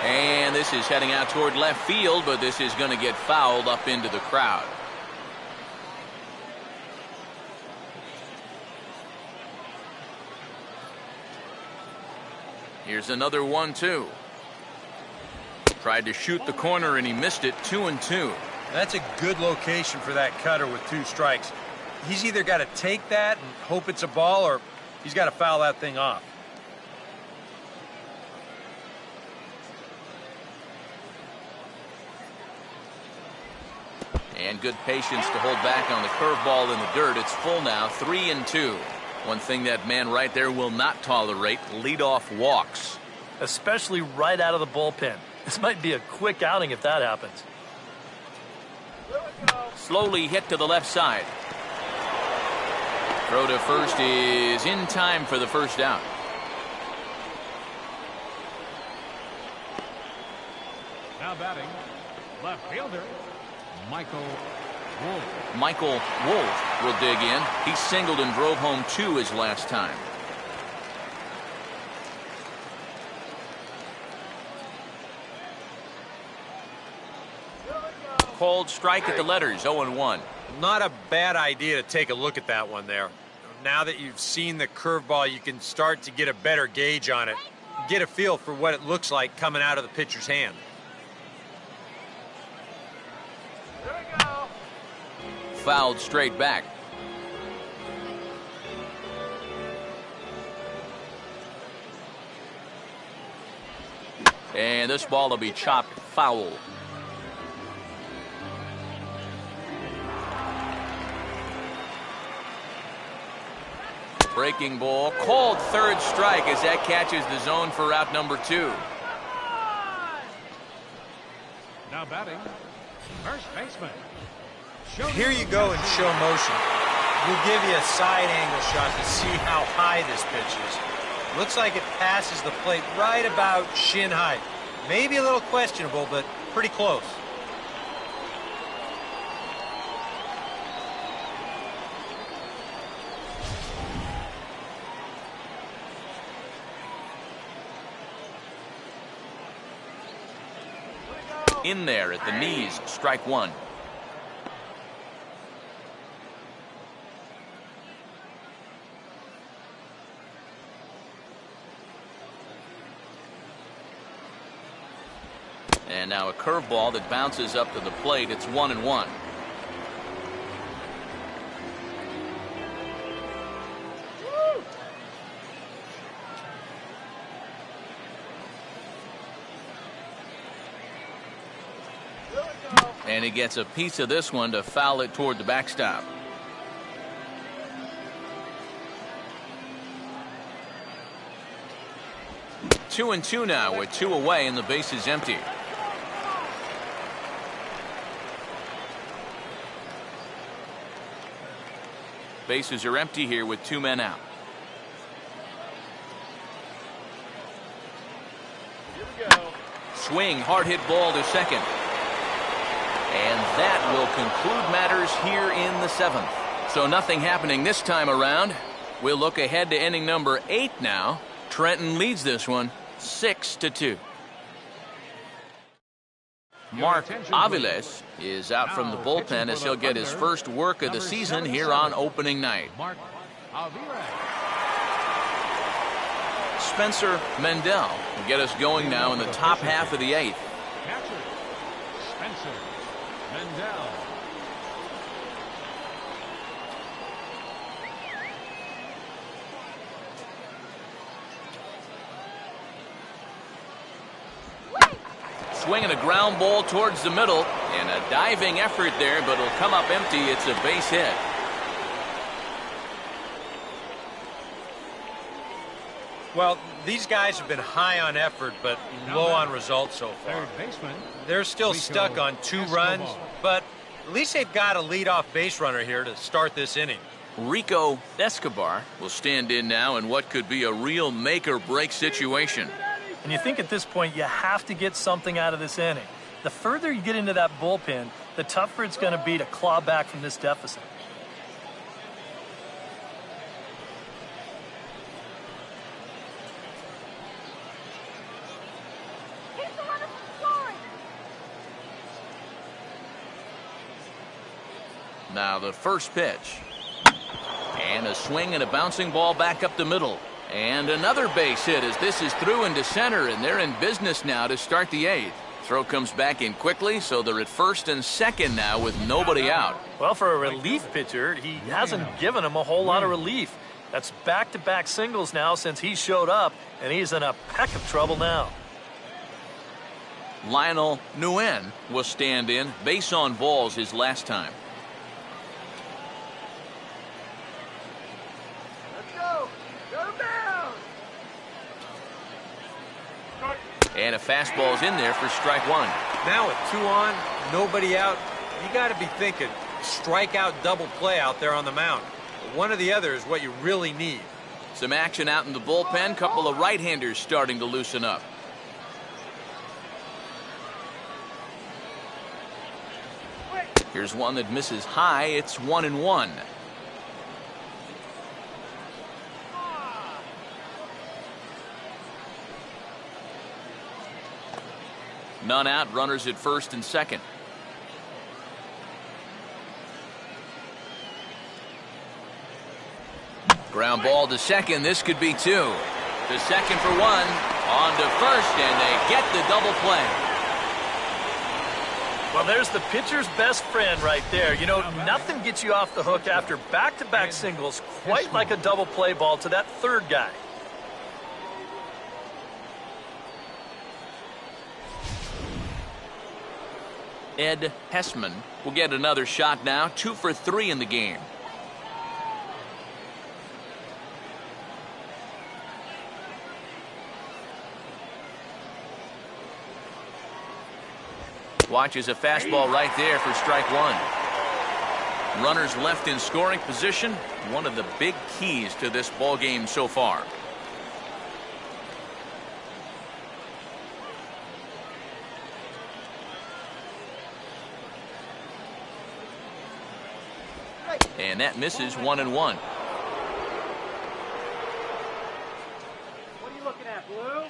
And This is heading out toward left field, but this is going to get fouled up into the crowd. Here's another 1-2. Tried to shoot the corner and he missed it. 2-2. That's a good location for that cutter with 2 strikes. He's either got to take that and hope it's a ball, or he's got to foul that thing off. And good patience to hold back on the curveball in the dirt. It's full now, 3-2. One thing that man right there will not tolerate, leadoff walks. Especially right out of the bullpen. This might be a quick outing if that happens. Slowly hit to the left side. Throw to first is in time for the first out. Now batting, left fielder, Michael Wolf. Michael Wolf will dig in. He singled and drove home 2 his last time. Called strike at the letters, 0-1. Not a bad idea to take a look at that one there. Now that you've seen the curveball, you can start to get a better gauge on it. Get a feel for what it looks like coming out of the pitcher's hand. Fouled straight back. And this ball will be chopped foul. Breaking ball, called third strike as that catches the zone for out number 2. Now batting, first baseman. Here you go in show motion. We'll give you a side angle shot to see how high this pitch is. Looks like it passes the plate right about shin height. Maybe a little questionable, but pretty close. In there at the knees, strike 1. And now a curveball that bounces up to the plate. It's 1-1. And he gets a piece of this one to foul it toward the backstop. Two and two now with 2 away and the base is empty. Bases are empty here with 2 men out. Swing, hard hit ball to second. And that will conclude matters here in the 7th. So nothing happening this time around. We'll look ahead to inning number 8 now. Trenton leads this one 6-2. Mark Aviles is out from the bullpen as he'll get his first work of the season here on opening night. Spencer Mendel will get us going now in the top half of the 8th. Catcher, Spencer Mendel. Swinging a ground ball towards the middle, and a diving effort there, but it'll come up empty. It's a base hit. Well, these guys have been high on effort, but low on results so far. Third baseman. They're still stuck on 2 runs, but at least they've got a leadoff base runner here to start this inning. RICO ESCOBAR will stand in now in what could be a real make-or-break situation. And you think at this point you have to get something out of this inning. The further you get into that bullpen, the tougher it's going to be to claw back from this deficit. He's the runner from score. Now the first pitch. And a swing and a bouncing ball back up the middle. And another base hit as this is through into center, and they're in business now to start the 8th. Throw comes back in quickly, so they're at first and second now with nobody out. Well, for a relief pitcher, he hasn't given him a whole lot of relief. That's back-to-back singles now since he showed up, and he's in a peck of trouble now. LIONEL will stand in. Base on balls his last time. Let's go. Go down. And a fastball's in there for strike 1. Now with 2 on, nobody out, you got to be thinking strikeout double play out there on the mound. One or the other is what you really need. Some action out in the bullpen. Couple of right-handers starting to loosen up. Here's one that misses high. It's 1-1. None out. Runners at first and second. Ground ball to second. This could be 2. To second for 1. On to first, and they get the double play. Well, there's the pitcher's best friend right there. You know, nothing gets you off the hook after back-to-back singles quite like a double play ball to that third guy. HESSMAN will get another shot now. 2 for 3 in the game. Watches a fastball right there for strike 1. Runners left in scoring position. One of the big keys to this ball game so far. And that misses 1-1. What are you looking at, Blue?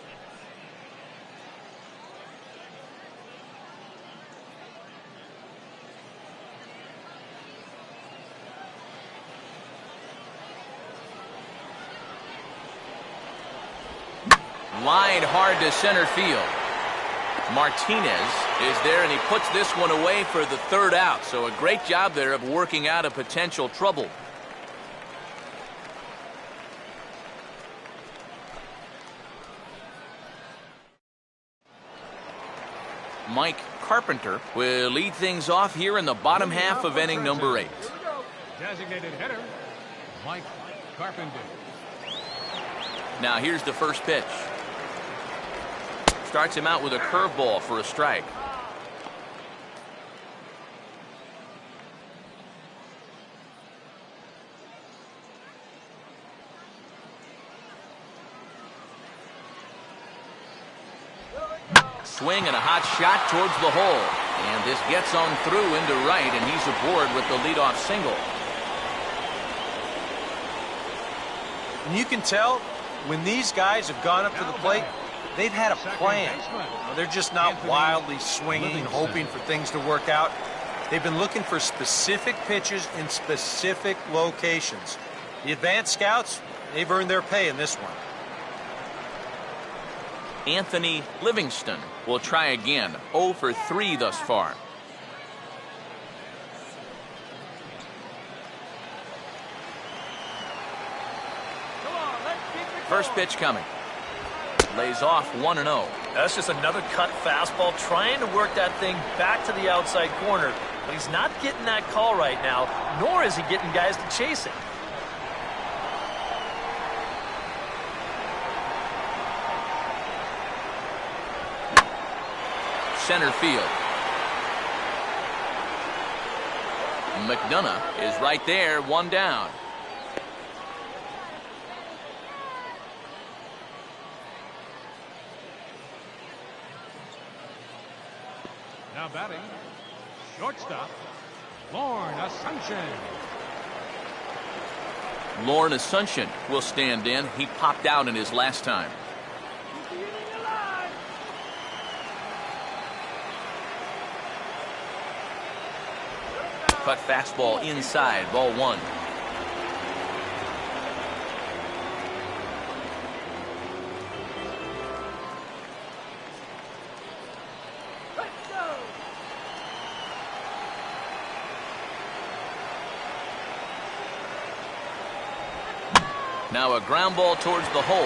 Line hard to center field. Martinez is there, and he puts this one away for the 3rd out. So a great job there of working out a potential trouble. Mike Carpenter will lead things off here in the bottom half of inning number 8. Designated hitter, Mike Carpenter. Now here's the first pitch. Starts him out with a curveball for a strike. Swing and a hot shot towards the hole. And this gets on through into right, and he's aboard with the leadoff single. And you can tell when these guys have gone up to the plate, they've had a plan. They're just not wildly swinging, hoping for things to work out. They've been looking for specific pitches in specific locations. The advanced scouts, they've earned their pay in this one. LIVINGSTON will try again. 0 for 3 thus far. First pitch coming. Lays off 1-0. That's just another cut fastball, trying to work that thing back to the outside corner. But he's not getting that call right now, nor is he getting guys to chase it. Center field. McDonough is right there, 1 down. Now batting, shortstop, Lorne Asuncion. Lorne Asuncion will stand in. He popped out in his last time. Cut fastball inside, ball 1. Now a ground ball towards the hole.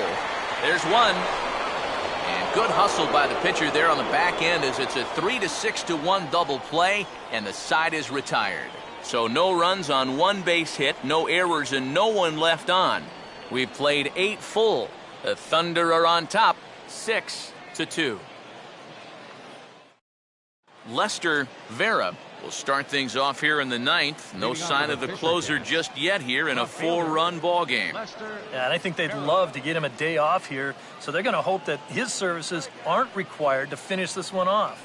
There's one. And good hustle by the pitcher there on the back end as it's a 3-6-1 double play, and the side is retired. So no runs on 1 base hit, no errors, and no one left on. We've played 8 full. The Thunder are on top, 6-2. Lester VERA will start things off here in the 9th. No sign of the closer just yet here in a 4-run ball game. Yeah, and I think they'd love to get him a day off here, so they're going to hope that his services aren't required to finish this one off.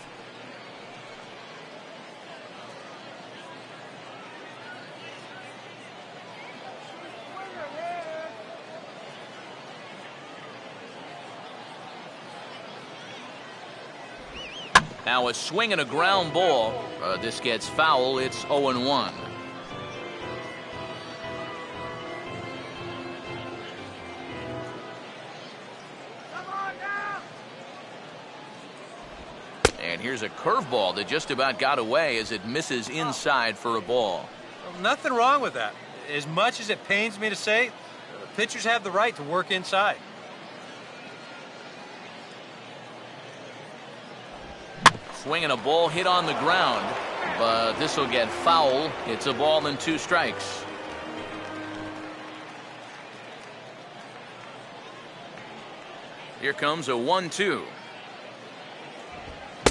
Now a swing and a ground ball. This gets foul. It's 0-1. And here's a curveball that just about got away as it misses inside for a ball. Well, nothing wrong with that. As much as it pains me to say, pitchers have the right to work inside. Swinging a ball hit on the ground, but this will get foul. It's a ball and 2 strikes. Here comes a 1-2.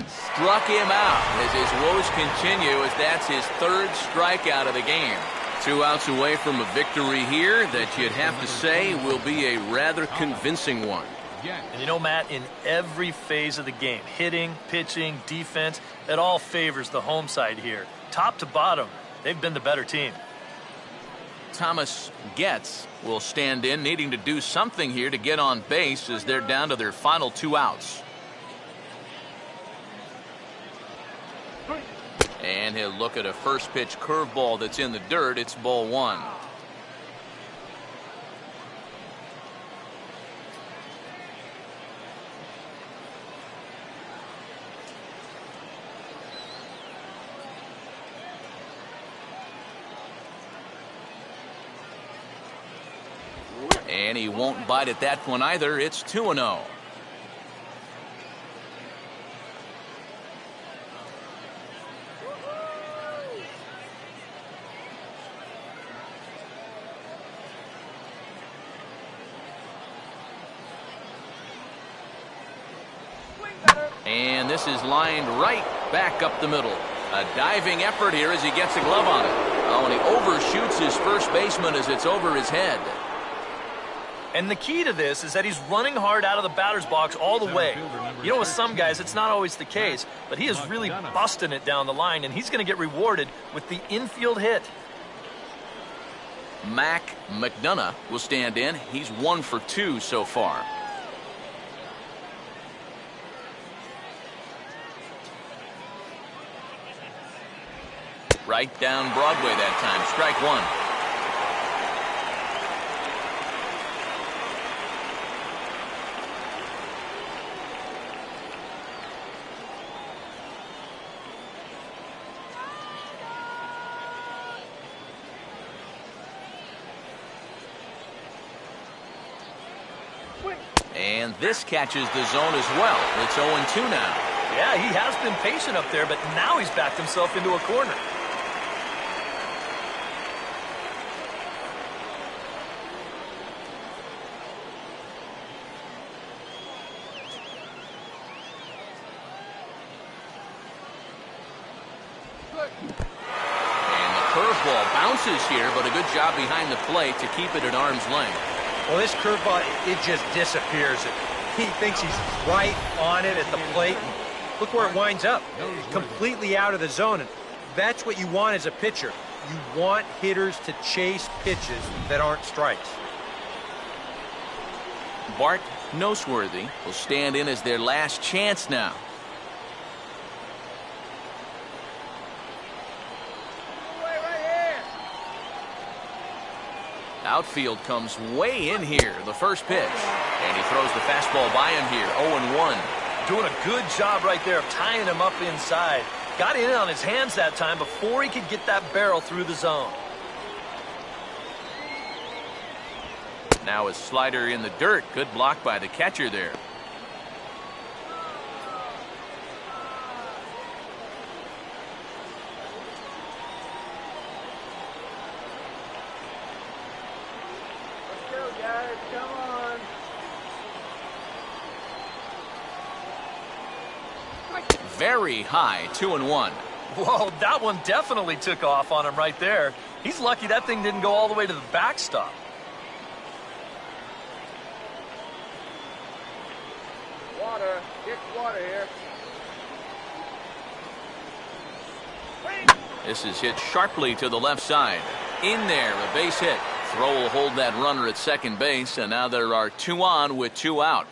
Struck him out as his woes continue, as that's his 3rd strikeout of the game. 2 outs away from a victory here that you'd have to say will be a rather convincing one. And you know, Matt, in every phase of the game, hitting, pitching, defense, it all favors the home side here. Top to bottom, they've been the better team. Thomas Getz will stand in, needing to do something here to get on base as they're down to their final 2 outs. And he'll look at a first pitch curveball that's in the dirt. It's ball 1. And he won't bite at that one either. It's 2-0. And this is lined right back up the middle. A diving effort here as he gets a glove on it. Oh, and he overshoots his first baseman as it's over his head. And the key to this is that he's running hard out of the batter's box all the way. You know, with some guys, it's not always the case, but he is really busting it down the line, and he's going to get rewarded with the infield hit. Mac McDonough will stand in. He's 1 for 2 so far. Right down Broadway that time. Strike 1. And this catches the zone as well. It's 0-2 now. Yeah, he has been patient up there, but now he's backed himself into a corner. And the curveball bounces here, but a good job behind the plate to keep it at arm's length. Well, this curveball, it just disappears. He thinks he's right on it at the plate. Look where it winds up, completely out of the zone. And that's what you want as a pitcher. You want hitters to chase pitches that aren't strikes. Bart Noseworthy will stand in as their last chance now. Outfield comes way in here, the first pitch. And he throws the fastball by him here, 0-1. Doing a good job right there of tying him up inside. Got in on his hands that time before he could get that barrel through the zone. Now his slider in the dirt. Good block by the catcher there. Let's go, guys. Come on. Very high, 2-1. Whoa, that one definitely took off on him right there. He's lucky that thing didn't go all the way to the backstop. Water. Get water here. This is hit sharply to the left side. In there, a base hit. Throw will hold that runner at second base, and now there are 2 on with 2 out.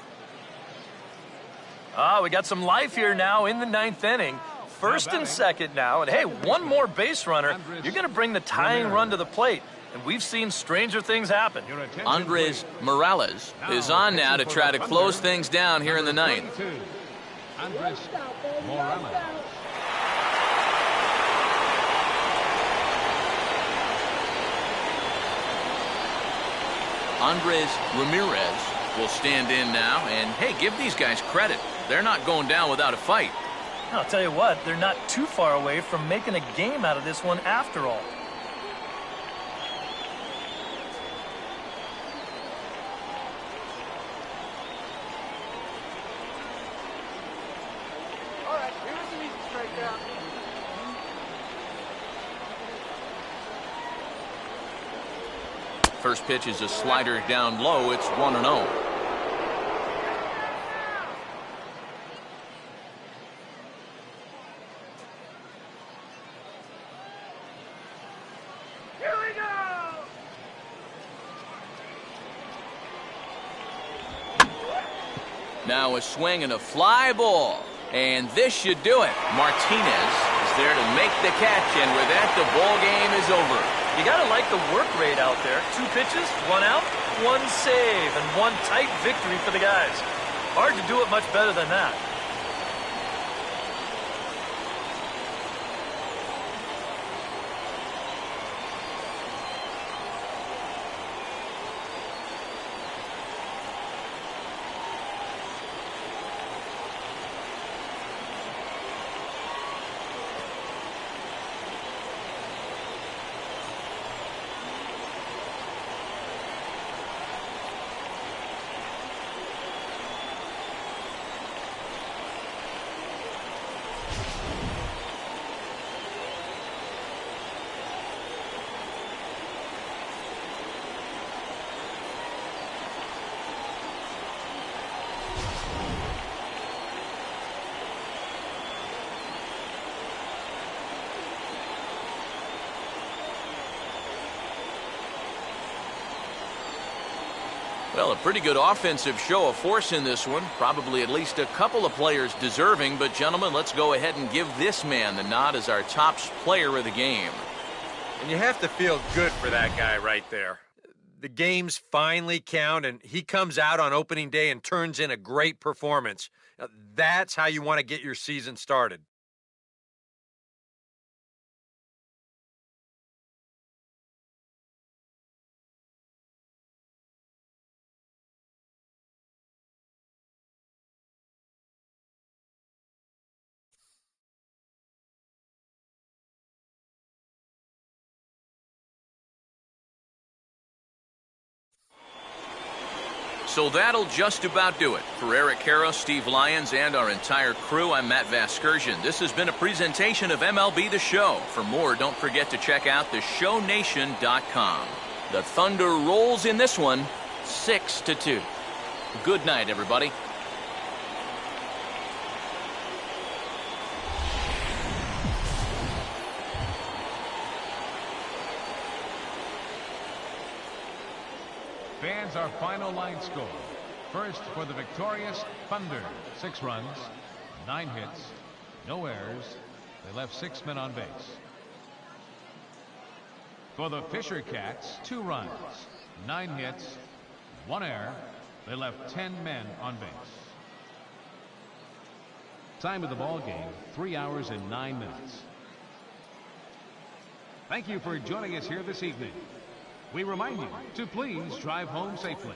We got some life here now in the 9th inning. First and second now, and hey, one more base runner. You're going to bring the tying run to the plate, and we've seen stranger things happen. Andres Morales is on now to try to close things down here in the 9th. Andres Morales. Andres Ramirez will stand in now, and hey, give these guys credit. They're not going down without a fight. I'll tell you what, they're not too far away from making a game out of this one after all. All right, here's an easy strikeout. First pitch is a slider down low. It's 1-0. Here we go. Now a swing and a fly ball. And this should do it. Martinez is there to make the catch, and with that, the ball game is over. You got to like the work rate out there. 2 pitches, 1 out, 1 save, and 1 tight victory for the guys. Hard to do it much better than that. Well, a pretty good offensive show of force in this one. Probably at least a couple of players deserving. But, gentlemen, let's go ahead and give this man the nod as our top player of the game. And you have to feel good for that guy right there. The games finally count, and he comes out on opening day and turns in a great performance. Now, that's how you want to get your season started. So that'll just about do it. For Eric Harrow, Steve Lyons, and our entire crew, I'm Matt Vasgersian. This has been a presentation of MLB The Show. For more, don't forget to check out theshownation.com. The Thunder rolls in this one, 6-2. Good night, everybody. Fans, our final line score. First for the victorious Thunder, 6 runs, 9 hits, no errors. They left 6 men on base. For the Fisher Cats, 2 runs, 9 hits, 1 error. They left 10 men on base. Time of the ball game, 3 hours and 9 minutes. Thank you for joining us here this evening. We remind you to please drive home safely.